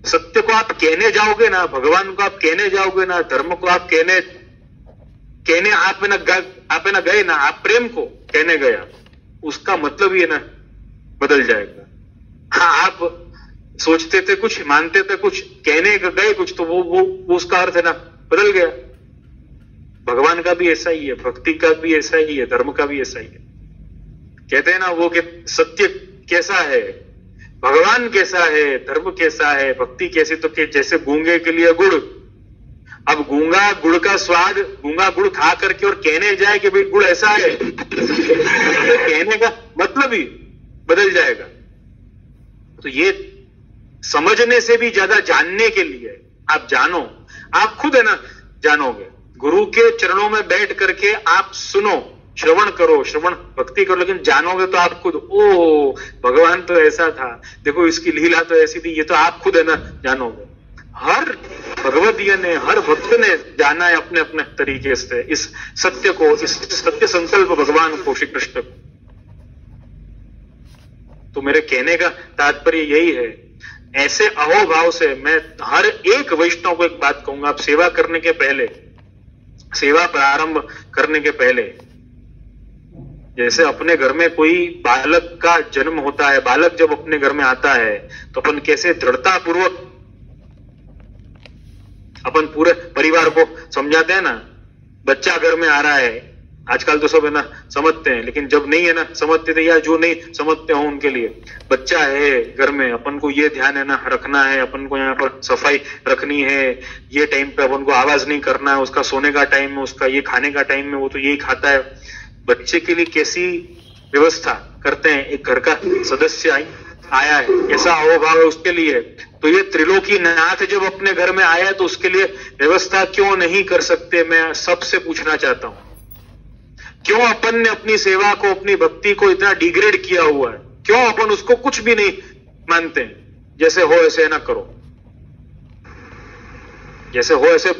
सत्य को आप कहने जाओगे ना, भगवान को आप कहने जाओगे ना, धर्म को आप कहने आप ना गए ना, आप प्रेम को कहने गया, उसका मतलब ही है ना बदल जाएगा। हाँ, आप सोचते थे कुछ, मानते थे कुछ, कहने गए कुछ, तो वो उसका अर्थ है ना बदल गया। भगवान का भी ऐसा ही है, भक्ति का भी ऐसा ही है, धर्म का भी ऐसा ही है। कहते हैं ना वो कि सत्य कैसा है, भगवान कैसा है, धर्म कैसा है, भक्ति कैसी, तो जैसे गूंगे के लिए गुड़। अब गूंगा गुड़ का स्वाद, गूंगा गुड़ खा करके और कहने जाए कि भाई गुड़ ऐसा है, कहने का मतलब ही बदल जाएगा। तो ये समझने से भी ज्यादा जानने के लिए आप जानो, आप खुद है ना जानोगे। गुरु के चरणों में बैठ करके आप सुनो, श्रवण करो, श्रवण भक्ति करो, लेकिन जानोगे तो आप खुद, ओ भगवान तो ऐसा था, देखो इसकी लीला तो ऐसी थी, ये तो आप खुद है ना जानोगे। हर भगवदीय ने, हर भक्त ने जाना है अपने अपने तरीके से इस सत्य को, इस सत्य संकल्प भगवान को, श्री कृष्ण को। तो मेरे कहने का तात्पर्य यही है, ऐसे अहोभाव से मैं हर एक वैष्णव को एक बात कहूंगा, आप सेवा करने के पहले, सेवा प्रारंभ करने के पहले, जैसे अपने घर में कोई बालक का जन्म होता है, बालक जब अपने घर में आता है तो अपन कैसे दृढ़ता पूर्वक अपन पूरे परिवार को समझाते हैं ना। बच्चा घर में आ रहा है, आजकल तो सब है ना समझते हैं, लेकिन जब नहीं है ना समझते थे, या जो नहीं समझते हो उनके लिए, बच्चा है घर में, अपन को ये ध्यान है ना रखना है, अपन को यहाँ पर सफाई रखनी है, ये टाइम पे अपन को आवाज नहीं करना है, उसका सोने का टाइम है, उसका ये खाने का टाइम है, वो तो यही खाता है। बच्चे के लिए कैसी व्यवस्था करते हैं, एक घर का सदस्य आया है, कैसा अहोभाव है उसके लिए। तो ये त्रिलोकी नाथ जब अपने घर में आया तो उसके लिए व्यवस्था क्यों नहीं कर सकते, मैं सबसे पूछना चाहता हूं। क्यों अपन ने अपनी सेवा को, अपनी भक्ति को इतना डिग्रेड किया हुआ है, क्यों अपन उसको कुछ भी नहीं मानते हैं? जैसे हो ऐसे ना करो, जैसे हो ऐसे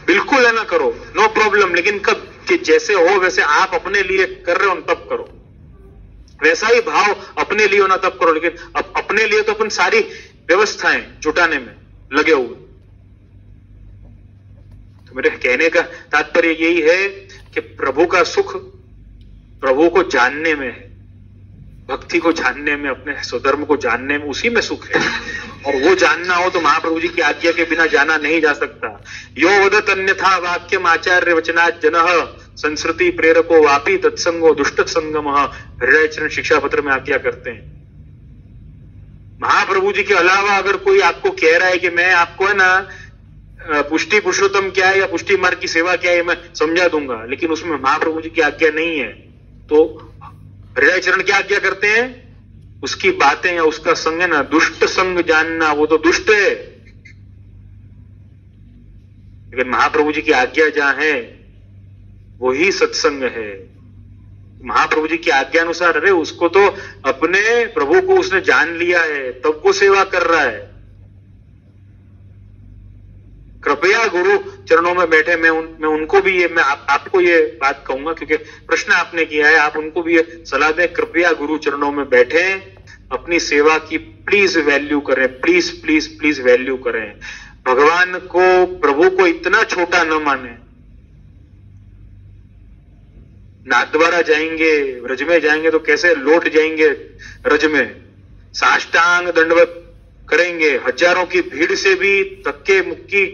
बिल्कुल है ना करो, नो प्रॉब्लम, लेकिन कब कि जैसे हो वैसे आप अपने लिए कर रहे हो तब करो, वैसा ही भाव अपने लिए होना तब करो। लेकिन अब अपने लिए तो अपन सारी व्यवस्थाएं जुटाने में लगे हुए। तो मेरे कहने का तात्पर्य यही है कि प्रभु का सुख प्रभु को जानने में है, भक्ति को जानने में, अपने स्वधर्म को जानने में, उसी में सुख है। और वो जानना हो तो महाप्रभु जी की आज्ञा के बिना जाना नहीं जा सकता। यो वदत अन्यथा वाक्यम आचार्य वचनात् जनः संस्कृति प्रेरको वापी तत्संगो दुष्ट संगम, हृदय शिक्षा पत्र में आज्ञा करते हैं। महाप्रभु जी के अलावा अगर कोई आपको कह रहा है कि मैं आपको है ना पुष्टि पुरुषोत्तम क्या है या पुष्टि मार्ग की सेवा क्या है मैं समझा दूंगा, लेकिन उसमें महाप्रभु जी की आज्ञा नहीं है, तो हृदय चरण क्या आज्ञा करते हैं? उसकी बातें या उसका संग है ना दुष्ट संग जानना, वो तो दुष्ट है। लेकिन महाप्रभु जी की आज्ञा जहां है वही सत्संग है। महाप्रभु जी की आज्ञा अनुसार, अरे उसको तो अपने प्रभु को उसने जान लिया है, तब वो सेवा कर रहा है। कृपया गुरु चरणों में बैठे मैं उनको भी ये मैं आपको ये बात कहूंगा, क्योंकि प्रश्न आपने किया है, आप उनको भी ये सलाह दें, कृपया गुरु चरणों में बैठे, अपनी सेवा की प्लीज वैल्यू करें, प्लीज प्लीज प्लीज वैल्यू करें। भगवान को, प्रभु को इतना छोटा न माने। नाथद्वारा जाएंगे, ब्रज में जाएंगे तो कैसे लौट जाएंगे ब्रज में, साष्टांग दंडवत करेंगे, हजारों की भीड़ से भी धक्के मुक्की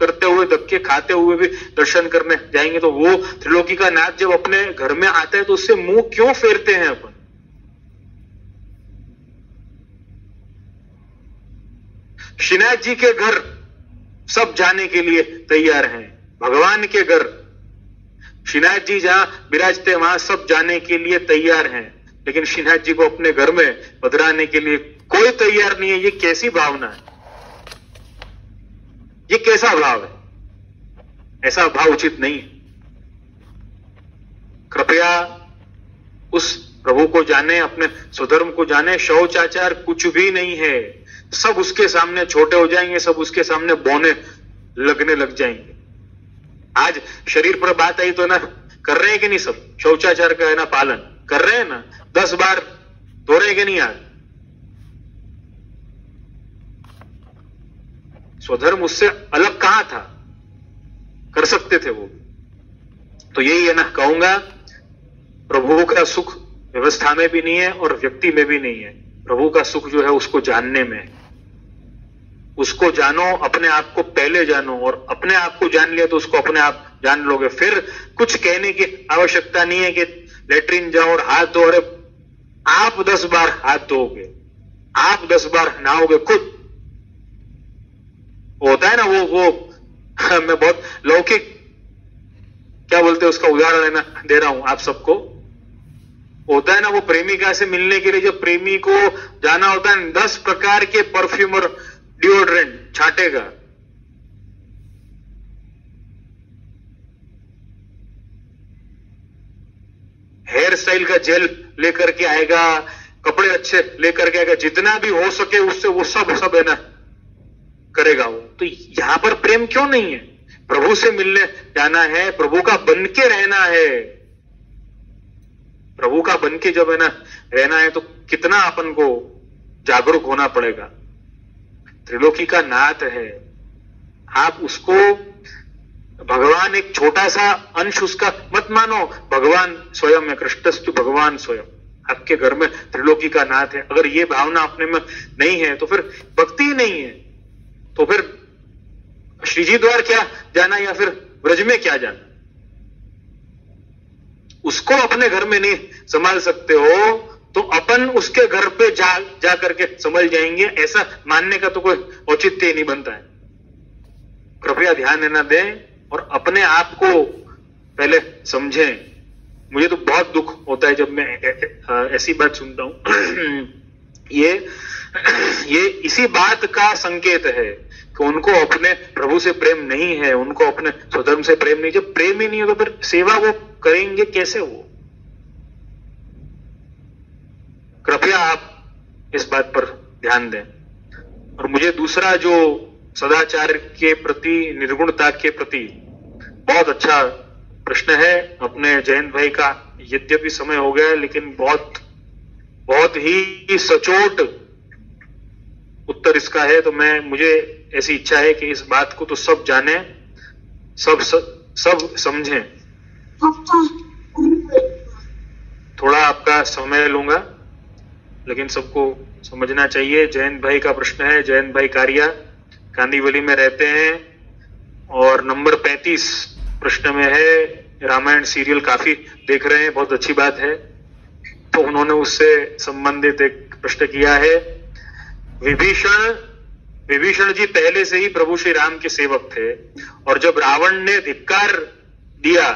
करते हुए, धक्के खाते हुए भी दर्शन करने जाएंगे। तो वो त्रिलोकी का नाथ जब अपने घर में आता है तो उससे मुंह क्यों फेरते हैं अपन? श्रीनाथ जी के घर सब जाने के लिए तैयार हैं, भगवान के घर श्रीनाथ जी जहां विराजते वहां सब जाने के लिए तैयार हैं, लेकिन श्रीनाथ जी को अपने घर में पधराने के लिए कोई तैयार नहीं है। ये कैसी भावना है? ये कैसा भाव है? ऐसा भाव उचित नहीं है। कृपया उस प्रभु को जाने, अपने स्वधर्म को जाने। शौचाचार कुछ भी नहीं है, सब उसके सामने छोटे हो जाएंगे, सब उसके सामने बौने लगने लग जाएंगे। आज शरीर पर बात आई तो ना कर रहे हैं कि नहीं सब शौचाचार का है ना पालन कर रहे हैं ना, 10 बार धो रहे हैं कि नहीं? आज स्वधर्म उससे अलग कहां था, कर सकते थे वो। तो यही है ना, कहूंगा प्रभु का सुख व्यवस्था में भी नहीं है और व्यक्ति में भी नहीं है। प्रभु का सुख जो है उसको जानने में है। उसको जानो, अपने आप को पहले जानो, और अपने आप को जान लिया तो उसको अपने आप जान लोगे। फिर कुछ कहने की आवश्यकता नहीं है कि लेटरिन जाओ और हाथ धो। अरे आप 10 बार हाथ धोगे, आप 10 बार नहाओगे खुद। होता है ना वो मैं बहुत लौकिक क्या बोलते हैं उसका उदाहरण दे रहा हूं आप सबको। होता है ना वो प्रेमिका से मिलने के लिए जब प्रेमी को जाना होता है, 10 प्रकार के परफ्यूम और डिओड्रेंट छाटेगा। हेयर स्टाइल का जेल लेकर के आएगा, कपड़े अच्छे लेकर के आएगा, जितना भी हो सके उससे वो सब है ना करेगा वो। तो यहां पर प्रेम क्यों नहीं है? प्रभु से मिलने जाना है, प्रभु का बन के रहना है। प्रभु का बन के जब है ना रहना है तो कितना अपन को जागरूक होना पड़ेगा। त्रिलोकी का नाथ है, आप उसको भगवान एक छोटा सा अंश उसका मत मानो। भगवान स्वयं है, कृष्णस्तु भगवान स्वयं आपके घर में त्रिलोकी का नाथ है। अगर ये भावना अपने में नहीं है तो फिर भक्ति ही नहीं है। तो फिर श्रीजी द्वार क्या जाना या फिर ब्रज में क्या जाना? उसको अपने घर में नहीं संभाल सकते हो तो अपन उसके घर पे जा करके संभल जाएंगे, ऐसा मानने का तो कोई औचित्य ही नहीं बनता है। कृपया ध्यान देना दें और अपने आप को पहले समझें। मुझे तो बहुत दुख होता है जब मैं ऐसी बात सुनता हूं। ये इसी बात का संकेत है कि उनको अपने प्रभु से प्रेम नहीं है, उनको अपने स्वधर्म से प्रेम नहीं। जब प्रेम ही नहीं हो तो फिर सेवा वो करेंगे कैसे? वो कृपया आप इस बात पर ध्यान दें। और मुझे दूसरा जो सदाचार के प्रति, निर्गुणता के प्रति बहुत अच्छा प्रश्न है अपने जयंत भाई का। यद्यपि समय हो गया है लेकिन बहुत ही सचोट उत्तर इसका है। तो मुझे ऐसी इच्छा है कि इस बात को तो सब जाने, सब समझें। थोड़ा आपका समय लूंगा लेकिन सबको समझना चाहिए। जयंत भाई का प्रश्न है, जयंत भाई कारिया कांदीवली में रहते हैं और नंबर 35 प्रश्न में है। रामायण सीरियल काफी देख रहे हैं, बहुत अच्छी बात है। तो उन्होंने उससे संबंधित एक प्रश्न किया है। विभीषण जी पहले से ही प्रभु श्री राम के सेवक थे और जब रावण ने धिक्कार दिया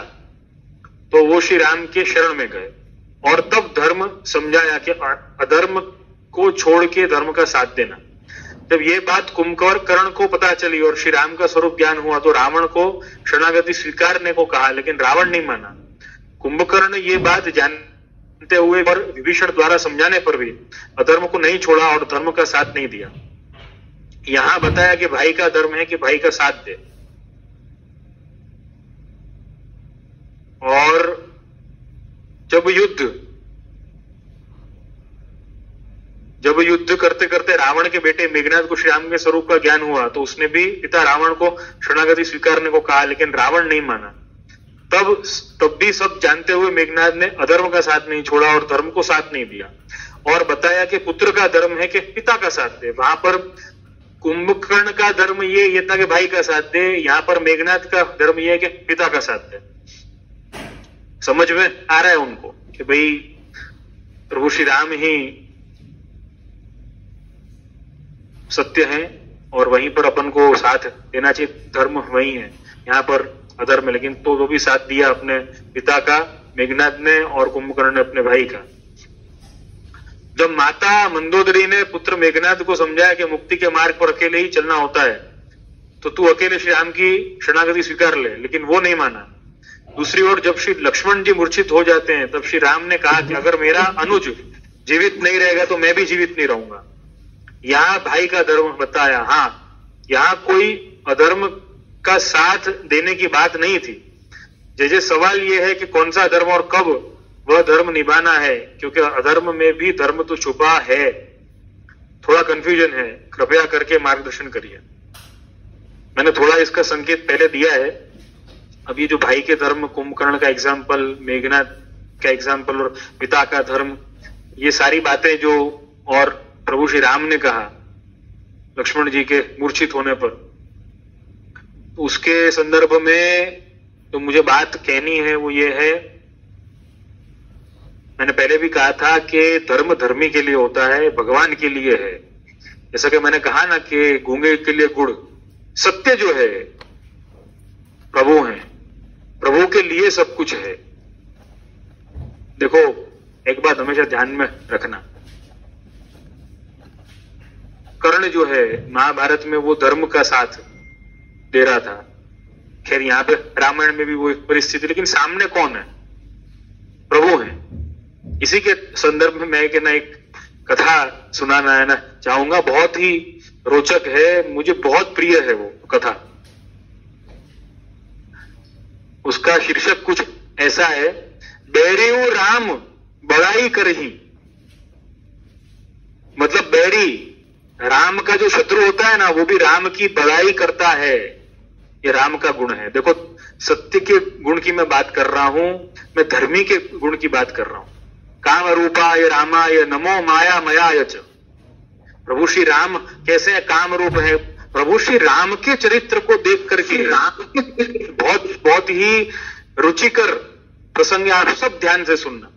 तो वो श्री राम के शरण में गए और तब धर्म समझाया कि अधर्म को छोड़ के धर्म का साथ देना। जब ये बात कुंभकर्ण को पता चली और श्री राम का स्वरूप ज्ञान हुआ तो रावण को शरणागति स्वीकारने को कहा, लेकिन रावण नहीं माना। कुंभकर्ण ये बात जानते हुए और विभीषण द्वारा समझाने पर भी अधर्म को नहीं छोड़ा और धर्म का साथ नहीं दिया। यहां बताया कि भाई का धर्म है कि भाई का साथ दे। और जब युद्ध करते करते रावण के बेटे मेघनाद को श्री राम के स्वरूप का ज्ञान हुआ तो उसने भी पिता रावण को शरणागति स्वीकारने को कहा, लेकिन रावण नहीं माना। तब भी सब जानते हुए मेघनाद ने अधर्म का साथ नहीं छोड़ा और धर्म को साथ नहीं दिया और बताया कि पुत्र का धर्म है कि पिता का साथ दे। वहां पर कुंभकर्ण का धर्म ये था कि भाई का साथ दे, यहां पर मेघनाद का धर्म ये है कि पिता का साथ दे। समझ में आ रहा है उनको कि भाई प्रभु श्री राम ही सत्य है और वहीं पर अपन को साथ देना चाहिए। धर्म वही है, यहाँ पर अधर्म है, लेकिन तो वो भी साथ दिया अपने पिता का मेघनाद ने और कुंभकर्ण ने अपने भाई का। जब माता मंदोदरी ने पुत्र मेघनाद को समझाया कि मुक्ति के मार्ग पर अकेले ही चलना होता है तो तू अकेले श्री राम की शरणागति स्वीकार ले, लेकिन वो नहीं माना। दूसरी ओर जब श्री लक्ष्मण जी मूर्छित हो जाते हैं तब श्री राम ने कहा कि अगर मेरा अनुज जीवित नहीं रहेगा तो मैं भी जीवित नहीं रहूंगा। यहां भाई का धर्म बताया। हाँ, यहां कोई अधर्म का साथ देने की बात नहीं थी। जैसे सवाल यह है कि कौन सा धर्म और कब वह धर्म निभाना है, क्योंकि अधर्म में भी धर्म तो छुपा है। थोड़ा कंफ्यूजन है, कृपया करके मार्गदर्शन करिए। मैंने थोड़ा इसका संकेत पहले दिया है। अब ये जो भाई के धर्म, कुंभकर्ण का एग्जाम्पल, मेघनाद का एग्जाम्पल और पिता का धर्म, ये सारी बातें जो और प्रभु श्री राम ने कहा लक्ष्मण जी के मूर्छित होने पर, उसके संदर्भ में तो मुझे बात कहनी है वो ये है, मैंने पहले भी कहा था कि धर्म धर्मी के लिए होता है, भगवान के लिए है। जैसा कि मैंने कहा ना कि गूंगे के लिए गुड़, सत्य जो है प्रभु हैं, प्रभु के लिए सब कुछ है। देखो एक बात हमेशा ध्यान में रखना, कर्ण जो है महाभारत में वो धर्म का साथ दे रहा था। खैर यहां पे रामायण में भी वो परिस्थिति, लेकिन सामने कौन है? प्रभु है। इसी के संदर्भ में मैं एक कथा सुनाना है ना चाहूंगा, बहुत ही रोचक है, मुझे बहुत प्रिय है वो कथा। उसका शीर्षक कुछ ऐसा है, बैरियू राम बड़ाई करही। मतलब बैरी, राम का जो शत्रु होता है ना, वो भी राम की बड़ाई करता है। ये राम का गुण है। देखो सत्य के गुण की मैं बात कर रहा हूं, मैं धर्मी के गुण की बात कर रहा हूं। काम रूपाय रामाय नमो माया मयाय च। प्रभु श्री राम कैसे है? काम रूप है। प्रभु श्री राम के चरित्र को देख करके बहुत बहुत ही रुचिकर प्रसंग, आप सब ध्यान से सुनना।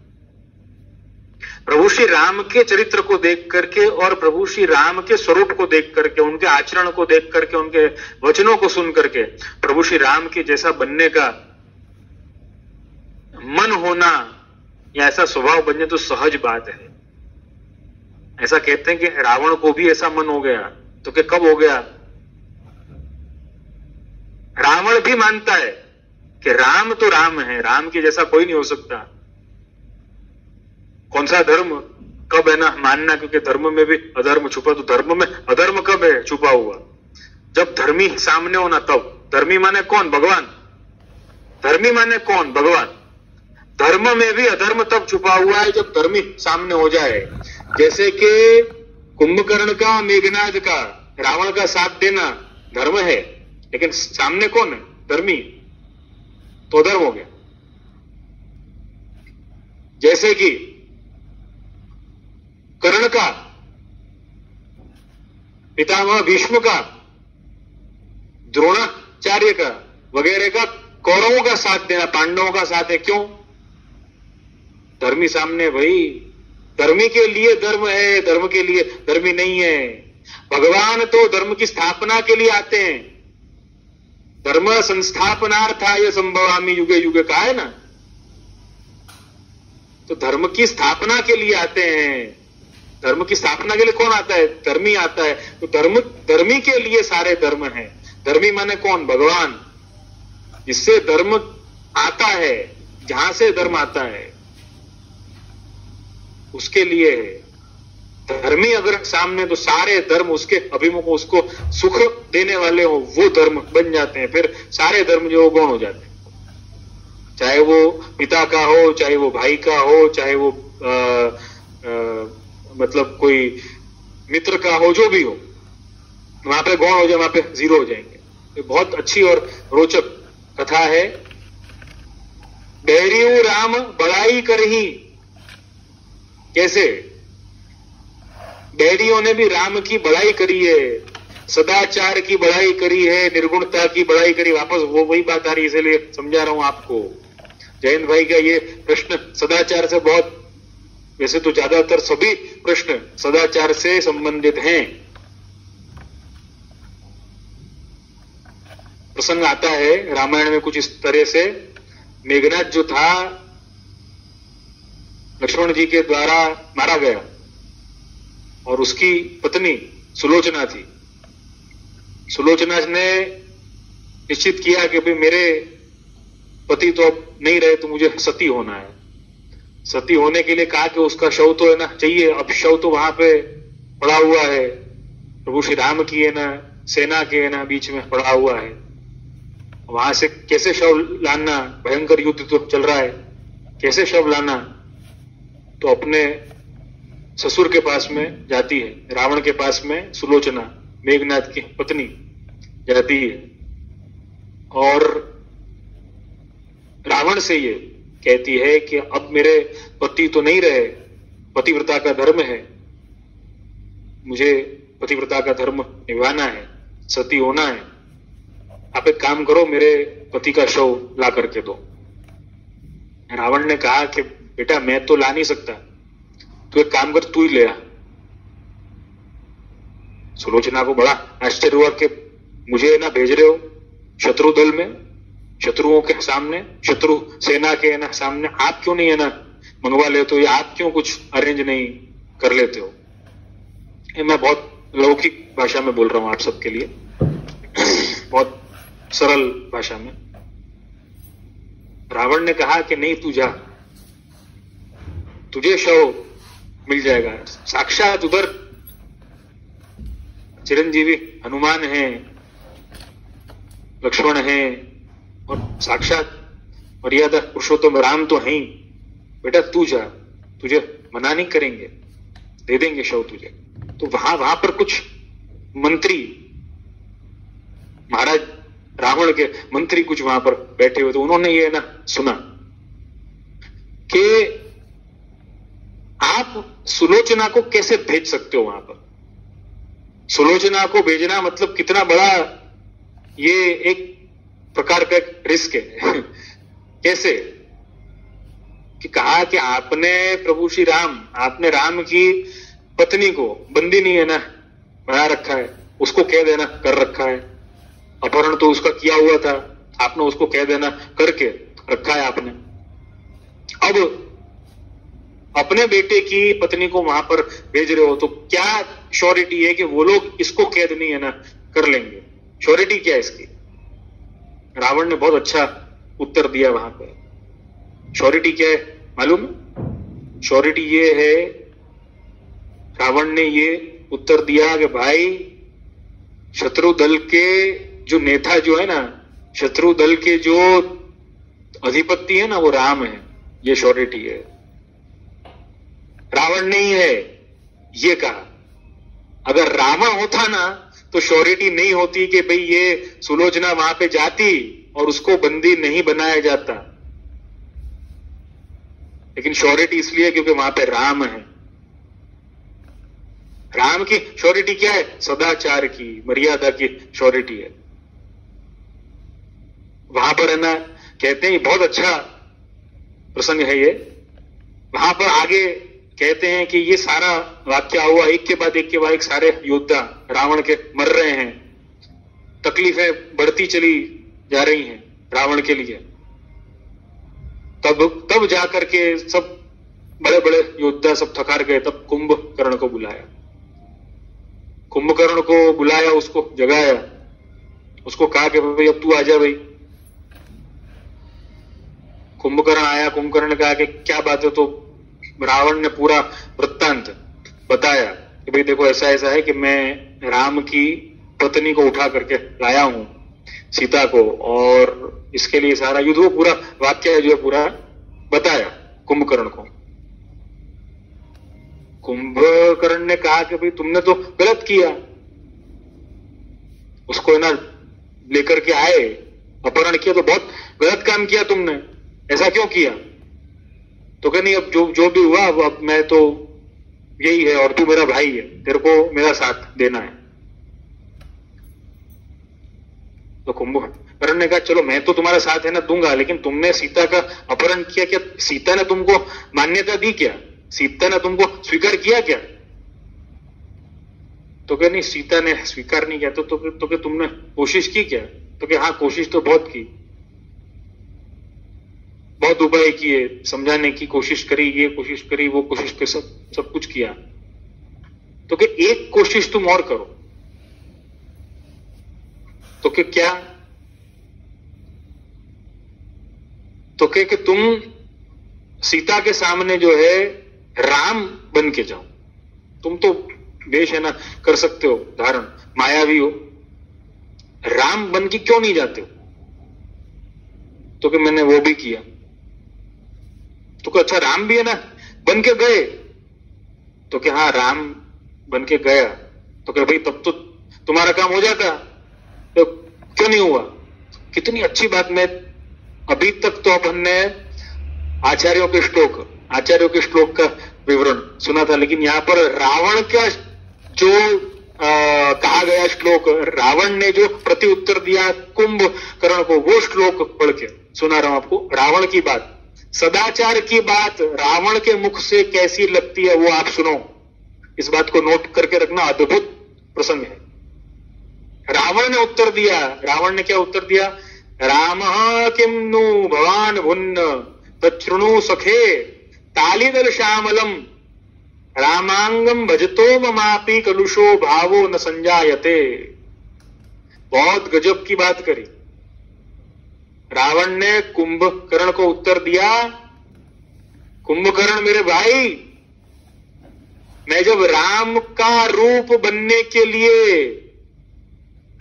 प्रभु श्री राम के चरित्र को देख करके और प्रभु श्री राम के स्वरूप को देख करके, उनके आचरण को देख करके, उनके वचनों को सुन करके प्रभु श्री राम के जैसा बनने का मन होना या ऐसा स्वभाव बनने तो सहज बात है। ऐसा कहते हैं कि रावण को भी ऐसा मन हो गया, तो कि कब हो गया? रावण भी मानता है कि राम तो राम है, राम के जैसा कोई नहीं हो सकता। कौन सा धर्म कब है ना मानना, क्योंकि धर्म में भी अधर्म छुपा, तो धर्म में अधर्म कब है छुपा हुआ? जब धर्मी सामने होना तब। धर्मी माने कौन? भगवान। धर्मी माने कौन? भगवान। धर्म में भी अधर्म तब छुपा हुआ है जब धर्मी सामने हो जाए। जैसे कि कुंभकर्ण का, मेघनाद का, रावण का साथ देना धर्म है, लेकिन सामने कौन है? धर्मी, तो अधर्म हो गया। जैसे कि कर्ण का, पितामह भीष्म का, द्रोणाचार्य का वगैरह का, कौरवों का साथ देना, पांडवों का साथ है। क्यों? धर्मी सामने भाई। धर्मी के लिए धर्म है, धर्म के लिए धर्मी नहीं है। भगवान तो धर्म की स्थापना के लिए आते हैं। धर्म संस्थापनार्थाय संभवामि युगे युगे कहा है ना, तो धर्म की स्थापना के लिए आते हैं। धर्म की स्थापना के लिए कौन आता है? धर्मी आता है। तो धर्मी के लिए सारे धर्म हैं। धर्मी माने कौन? भगवान। जिससे धर्म आता है, जहां से धर्म आता है उसके लिए है। धर्मी अगर सामने, तो सारे धर्म उसके अभिमुख, उसको सुख देने वाले हो, वो धर्म बन जाते हैं। फिर सारे धर्म जो गौण हो जाते हैं, चाहे वो पिता का हो, चाहे वो भाई का हो, चाहे वो मतलब कोई मित्र का हो, जो भी हो, वहां पे गौण हो जाए, वहां पे जीरो हो जाएंगे। ये बहुत अच्छी और रोचक कथा है। बैरियू राम बड़ाई करही। कैसे? बैरियों ने भी राम की बड़ाई करी है, सदाचार की बड़ाई करी है, निर्गुणता की बड़ाई करी। वापस वो वही बात आ रही है, इसलिए समझा रहा हूं आपको। जयंत भाई का ये प्रश्न सदाचार से बहुत, वैसे तो ज्यादातर सभी प्रश्न सदाचार से संबंधित हैं। प्रसंग आता है रामायण में कुछ इस तरह से। मेघनाद जो था लक्ष्मण जी के द्वारा मारा गया, और उसकी पत्नी सुलोचना थी। सुलोचना ने निश्चित किया कि भाई मेरे पति तो अब नहीं रहे, तो मुझे सती होना है। सती होने के लिए कहा कि उसका शव तो है ना चाहिए। अब शव तो वहां पे पड़ा हुआ है, प्रभु श्री राम की है ना, सेना के है ना बीच में पड़ा हुआ है। वहां से कैसे शव लाना? भयंकर युद्ध तो चल रहा है, कैसे शव लाना? तो अपने ससुर के पास में जाती है, रावण के पास में सुलोचना, मेघनाद की पत्नी जाती है। और रावण से ये कहती है कि अब मेरे पति तो नहीं रहे, पतिव्रता का धर्म है, मुझे पतिव्रता का धर्म निभाना है, सती होना है, आप एक काम करो, मेरे पति का शव ला करके दो। रावण ने कहा कि बेटा मैं तो ला नहीं सकता, तू एक काम कर, तू ही ले आ। सुलोचना को बड़ा आश्चर्य हुआ कि मुझे ना भेज रहे हो शत्रु दल में, शत्रुओं के सामने, शत्रु सेना के ना सामने, आप क्यों नहीं है ना मंगवा लेते हो, या आप क्यों कुछ अरेंज नहीं कर लेते हो। ये मैं बहुत लौकिक भाषा में बोल रहा हूं आप सबके लिए, बहुत सरल भाषा में। रावण ने कहा कि नहीं, तू जा, तुझे शव मिल जाएगा। साक्षात उधर चिरंजीवी हनुमान है, लक्ष्मण है, और साक्षात मर्यादा पुरुषोत्तम राम तो है ही। बेटा तू जा, तुझे मना नहीं करेंगे, दे देंगे शव तुझे। तो वहां पर कुछ मंत्री, महाराज रावण के मंत्री कुछ वहां पर बैठे हुए, तो उन्होंने ये ना सुना कि आप सुलोचना को कैसे भेज सकते हो वहां पर। सुलोचना को भेजना मतलब कितना बड़ा ये एक प्रकार का रिस्क है। कैसे कि कहा कि आपने प्रभु श्री राम, आपने राम की पत्नी को बंदी नहीं है ना बना रखा है, उसको कह देना कर रखा है, अपहरण तो उसका किया हुआ था, आपने उसको कह देना करके रखा है आपने। अब अपने बेटे की पत्नी को वहां पर भेज रहे हो, तो क्या श्योरिटी है कि वो लोग इसको कैद नहीं है ना कर लेंगे? श्योरिटी क्या है इसकी? रावण ने बहुत अच्छा उत्तर दिया वहां पर। श्योरिटी क्या है मालूम? श्योरिटी ये है, रावण ने ये उत्तर दिया कि भाई शत्रु दल के जो नेता जो है ना, शत्रु दल के जो अधिपति है ना, वो राम है। ये श्योरिटी है, रावण नहीं है ये कहा। अगर रावण होता ना तो श्योरिटी नहीं होती कि भाई ये सुलोचना वहां पे जाती और उसको बंदी नहीं बनाया जाता। लेकिन श्योरिटी इसलिए क्योंकि वहां पे राम है। राम की श्योरिटी क्या है? सदाचार की, मर्यादा की श्योरिटी है। वहां पर है ना, कहते हैं बहुत अच्छा प्रसंग है ये। वहां पर आगे कहते हैं कि ये सारा वाक्य हुआ, एक के बाद एक सारे योद्धा रावण के मर रहे हैं, तकलीफें बढ़ती चली जा रही हैं रावण के लिए। तब जाकर के सब बड़े बड़े योद्धा सब थकार गए, तब कुंभकर्ण को बुलाया। कुंभकर्ण को बुलाया, उसको जगाया, उसको कहा कि भाई अब तू आजा भाई। कुंभकर्ण आया। कुंभकर्ण ने कहा कि क्या बात है? तो रावण ने पूरा वृत्तांत बताया कि भाई देखो ऐसा ऐसा है कि मैं राम की पत्नी को उठा करके लाया हूं, सीता को, और इसके लिए सारा युद्ध, वो पूरा वाक्य जो है पूरा बताया कुंभकर्ण को। कुंभकर्ण ने कहा कि भाई तुमने तो गलत किया, उसको ना लेकर के आए, अपहरण किया, तो बहुत गलत काम किया तुमने, ऐसा क्यों किया? तो कह नहीं, अब जो भी हुआ अब मैं तो यही है, और तू मेरा भाई है, तेरे को मेरा साथ देना है। तो कुंभकर्ण ने कहा चलो मैं तो तुम्हारा साथ है ना दूंगा, लेकिन तुमने सीता का अपहरण किया, क्या सीता ने तुमको मान्यता दी क्या? सीता ने तुमको स्वीकार किया क्या? तो क्या नहीं, सीता ने स्वीकार नहीं किया। तो क्या तुमने कोशिश की क्या? तो क्या हाँ, कोशिश तो बहुत की, बहुत उपाय किए, समझाने की कोशिश करी, ये कोशिश करी, वो कोशिश करी, सब कुछ किया। तो क्या एक कोशिश तुम और करो। तो क्या? तो क्या कि तुम सीता के सामने जो है राम बन के जाओ। तुम तो वेश है ना कर सकते हो धारण, मायावी हो, राम बन के क्यों नहीं जाते हो? तो कि मैंने वो भी किया। तो क्या अच्छा राम भी है ना बन के गए? तो क्या हाँ, राम बन के गया। तो क्या भाई तब तो तुम्हारा काम हो जाता, तो क्यों नहीं हुआ? कितनी अच्छी बात। मैं अभी तक तो अपन ने आचार्यों के श्लोक का विवरण सुना था, लेकिन यहाँ पर रावण का जो कहा गया श्लोक, रावण ने जो प्रति उत्तर दिया कुंभकर्ण को, वो श्लोक पढ़ के सुना रहा हूं आपको। रावण की बात, सदाचार की बात रावण के मुख से कैसी लगती है वो आप सुनो। इस बात को नोट करके रखना, अद्भुत प्रसंग है। रावण ने उत्तर दिया, रावण ने क्या उत्तर दिया? रामः किम नु भवान भुन्न तच्छृणु सखे तालिदल श्यामलम रामांगम भजतो ममापि कलुषो भावो न संजायते। बहुत गजब की बात करी। रावण ने कुंभकर्ण को उत्तर दिया, कुंभकर्ण मेरे भाई, मैं जब राम का रूप बनने के लिए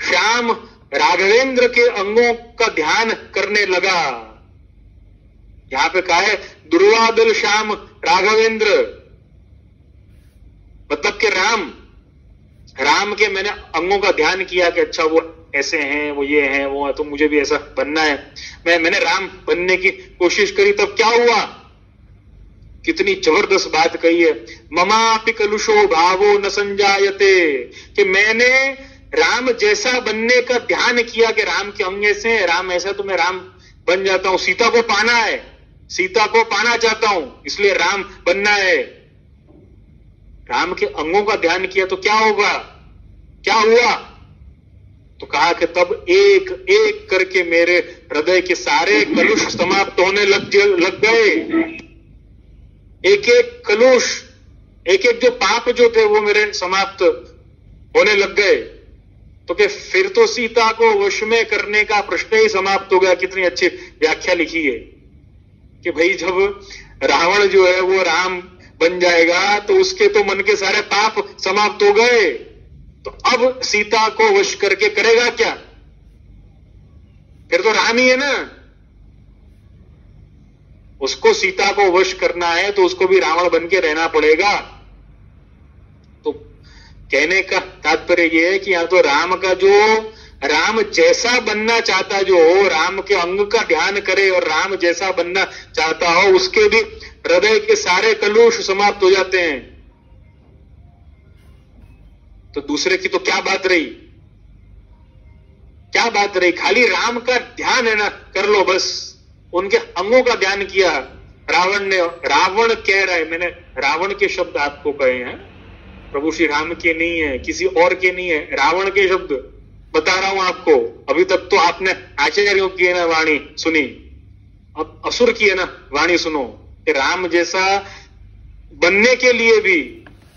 श्याम राघवेंद्र के अंगों का ध्यान करने लगा, यहां पे कहा है दुर्वादल श्याम राघवेंद्र, मतलब कि राम के मैंने अंगों का ध्यान किया कि अच्छा वो ऐसे हैं, वो ये हैं, वो है, तो मुझे भी ऐसा बनना है। मैंने राम बनने की कोशिश करी, तब क्या हुआ? कितनी जबरदस्त बात कही है। ममापि कलुषो भावो न संजायते, कि मैंने राम जैसा बनने का ध्यान किया कि राम के अंग ऐसे हैं, राम ऐसा, तो मैं राम बन जाता हूं। सीता को पाना है, सीता को पाना चाहता हूं, इसलिए राम बनना है। राम के अंगों का ध्यान किया तो क्या होगा? क्या हुआ? तो कहा कि तब एक एक करके मेरे हृदय के सारे कलुष समाप्त होने लग गए। एक एक कलुष, एक एक जो पाप जो थे वो मेरे समाप्त होने लग गए। तो कि फिर तो सीता को वश में करने का प्रश्न ही समाप्त हो गया। कितनी अच्छी व्याख्या लिखी है कि भाई जब रावण जो है वो राम बन जाएगा तो उसके तो मन के सारे पाप समाप्त हो गए, तो अब सीता को वश करके करेगा क्या? फिर तो राम ही है ना। उसको सीता को वश करना है तो उसको भी रावण बन के रहना पड़ेगा। तो कहने का तात्पर्य यह है कि यहां तो राम का जो राम जैसा बनना चाहता जो हो, राम के अंग का ध्यान करे और राम जैसा बनना चाहता हो, उसके भी हृदय के सारे कलुष समाप्त हो जाते हैं। तो दूसरे की तो क्या बात रही? क्या बात रही? खाली राम का ध्यान है ना, कर लो बस। उनके अंगों का ध्यान किया रावण ने। रावण कह रहा है, मैंने रावण के शब्द आपको कहे हैं, प्रभु श्री राम के नहीं है, किसी और के नहीं है, रावण के शब्द बता रहा हूं आपको। अभी तक तो आपने आचार्यों की है ना वाणी सुनी, अब असुर की है ना वाणी सुनो कि राम जैसा बनने के लिए भी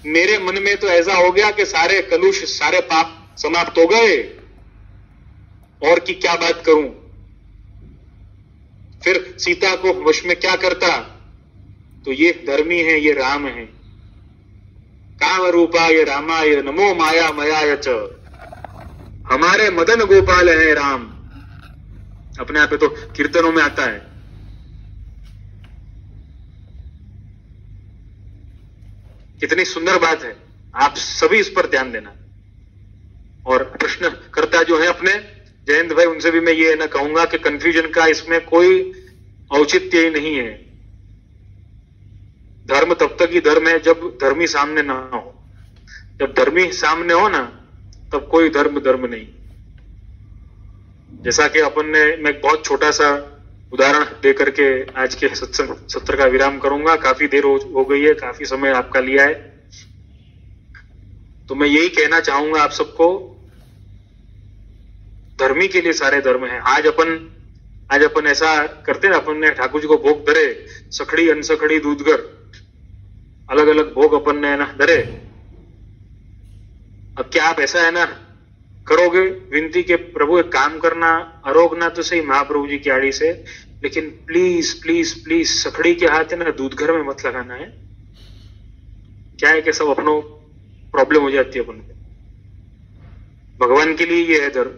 मेरे मन में तो ऐसा हो गया कि सारे कलुष, सारे पाप समाप्त हो गए, और की क्या बात करूं? फिर सीता को वश में क्या करता? तो ये धर्मी है, ये राम है। काम रूपाय रामाय नमो माया मयाय च, हमारे मदन गोपाल है राम। अपने आप पे तो कीर्तनों में आता है। कितनी सुंदर बात है, आप सभी इस पर ध्यान देना। और प्रश्नकर्ता जो है अपने जयंत भाई, उनसे भी मैं ये ना कहूंगा कि कंफ्यूजन का इसमें कोई औचित्य ही नहीं है। धर्म तब तक ही धर्म है जब धर्मी सामने ना हो। जब धर्मी सामने हो ना, तब कोई धर्म नहीं। जैसा कि अपन ने, मैं बहुत छोटा सा उदाहरण दे करके आज के सत्संग सत्र का विराम करूंगा। काफी देर हो गई है, काफी समय आपका लिया है, तो मैं यही कहना चाहूंगा आप सबको, धर्मी के लिए सारे धर्म हैं। आज अपन ऐसा करते ना, अपन ने ठाकुर जी को भोग धरे, सखड़ी अनसखड़ी दूधगर, अलग अलग भोग अपन ने ना धरे। अब क्या आप ऐसा है ना करोगे विनती के प्रभु एक काम करना, अरोगना तो सही महाप्रभु जी की आड़ी से, लेकिन प्लीज प्लीज प्लीज सखड़ी के हाथ है ना दूध घर में मत लगाना है। क्या है कि सब अपनों प्रॉब्लम हो जाती है अपन को। भगवान के लिए ये है धर्म,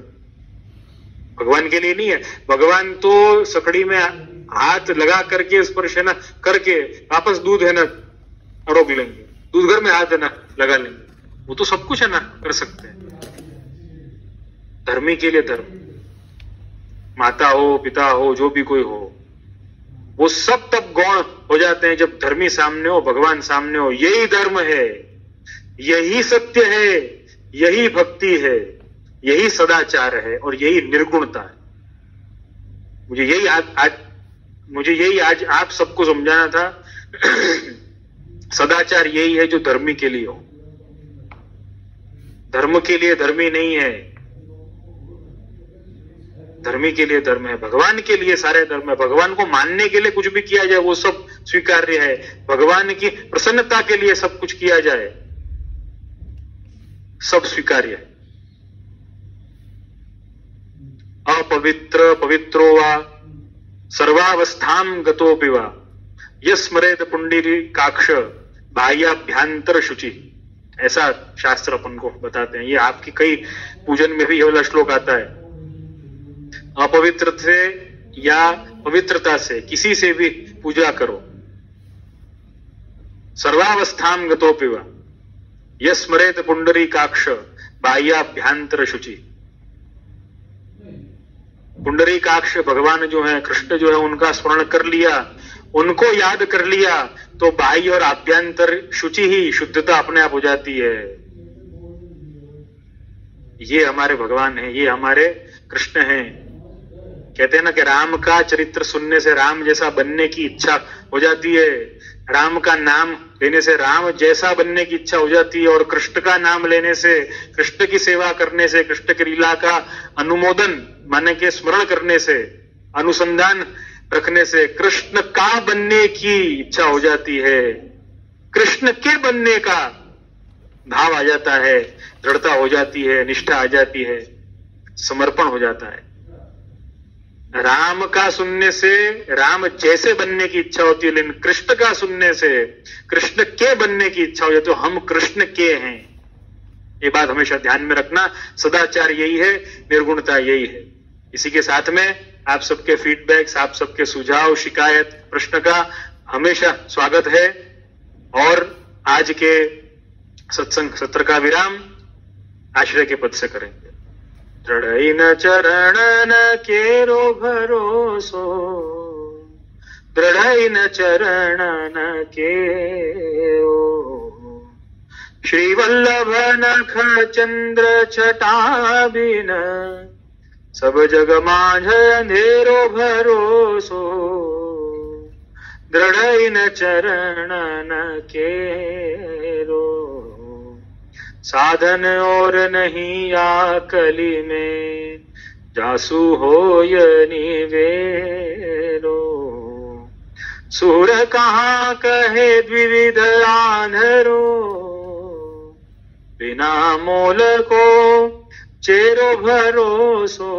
भगवान के लिए नहीं है। भगवान तो सखड़ी में हाथ लगा करके स्पर्श है ना करके वापस दूध है ना अरोग लेंगे, दूध घर में हाथ है ना लगा लेंगे, वो तो सब कुछ है ना कर सकते हैं। धर्मी के लिए धर्म, माता हो, पिता हो, जो भी कोई हो, वो सब तब गौण हो जाते हैं जब धर्मी सामने हो, भगवान सामने हो। यही धर्म है, यही सत्य है, यही भक्ति है, यही सदाचार है और यही निर्गुणता है। मुझे यही आज आप सबको समझाना था। सदाचार यही है जो धर्मी के लिए हो, धर्म के लिए धर्मी नहीं है, धर्मी के लिए धर्म है, भगवान के लिए सारे धर्म है। भगवान को मानने के लिए कुछ भी किया जाए वो सब स्वीकार्य है, भगवान की प्रसन्नता के लिए सब कुछ किया जाए सब स्वीकार्य है। अपवित्र पवित्रो वा सर्वावस्थाम गतोपि वा यस्मरेत पुंडरीकाक्ष बाह्याभ्यंतर शुचि, ऐसा शास्त्र अपन को बताते हैं। ये आपकी कई पूजन में भी ये वाला श्लोक आता है। अपवित्र से या पवित्रता से किसी से भी पूजा करो। सर्वावस्थाम गतोपि वा यस्मरेत पुंडरीकाक्ष बाह्याभ्यंतर शुचि। पुंडरीकाक्ष भगवान जो है, कृष्ण जो है, उनका स्मरण कर लिया, उनको याद कर लिया तो बाह्य और आभ्यंतर शुचि ही, शुद्धता अपने आप हो जाती है। ये हमारे भगवान हैं, ये हमारे कृष्ण हैं। कहते हैं ना कि राम का चरित्र सुनने से राम जैसा बनने की इच्छा हो जाती है, राम का नाम लेने से राम जैसा बनने की इच्छा हो जाती है, और कृष्ण का नाम लेने से, कृष्ण की सेवा करने से, कृष्ण की लीला का अनुमोदन माने के स्मरण करने से, अनुसंधान रखने से कृष्ण का बनने की इच्छा हो जाती है, कृष्ण के बनने का भाव आ जाता है, दृढ़ता हो जाती है, निष्ठा आ जाती है, समर्पण हो जाता है। राम का सुनने से राम जैसे बनने की इच्छा होती है, लेकिन कृष्ण का सुनने से कृष्ण के बनने की इच्छा हो जाती है। तो हम कृष्ण के हैं, ये बात हमेशा ध्यान में रखना। सदाचार यही है, निर्गुणता यही है। इसी के साथ में आप सबके फीडबैक्स, आप सबके सुझाव, शिकायत, प्रश्न का हमेशा स्वागत है। और आज के सत्संग सत्र का विराम आश्रय के पद से करेंगे। दृढ़ न चरणन केरो भरोसो, दृढ़ न चरणन केरो, श्री वल्लभ नख चंद्र छटा बिन, सब जग माझ अंधेरो भरोसो, दृढ़ न चरणन केरो, साधन और नहीं आकली में, जासु होय निवेरो, सूर कहाँ कहे द्विविध आंधरो, बिना मोल को चेरो भरोसो,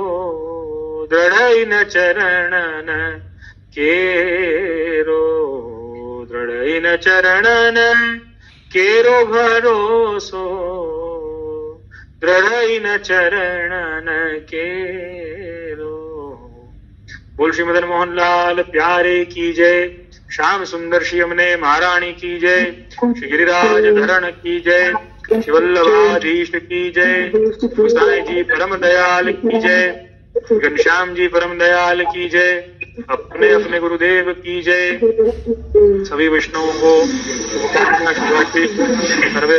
दृढ़ न चरणन केरो, दृढ़ न चरणन केरो भरोसो, दृढ़ न चरणन केरो। बोल श्री मदन मोहन लाल प्यारे की जय, श्याम सुंदर श्री यमुने महारानी की जय, श्री गिरिराज धरण की जय, शिवल्लभाधीश की जय, गोसाई जी परम दयाल की जय, घनश्याम जी परम दयाल की जय, अपने अपने गुरुदेव की जय। सभी वैष्णवों को सर्वे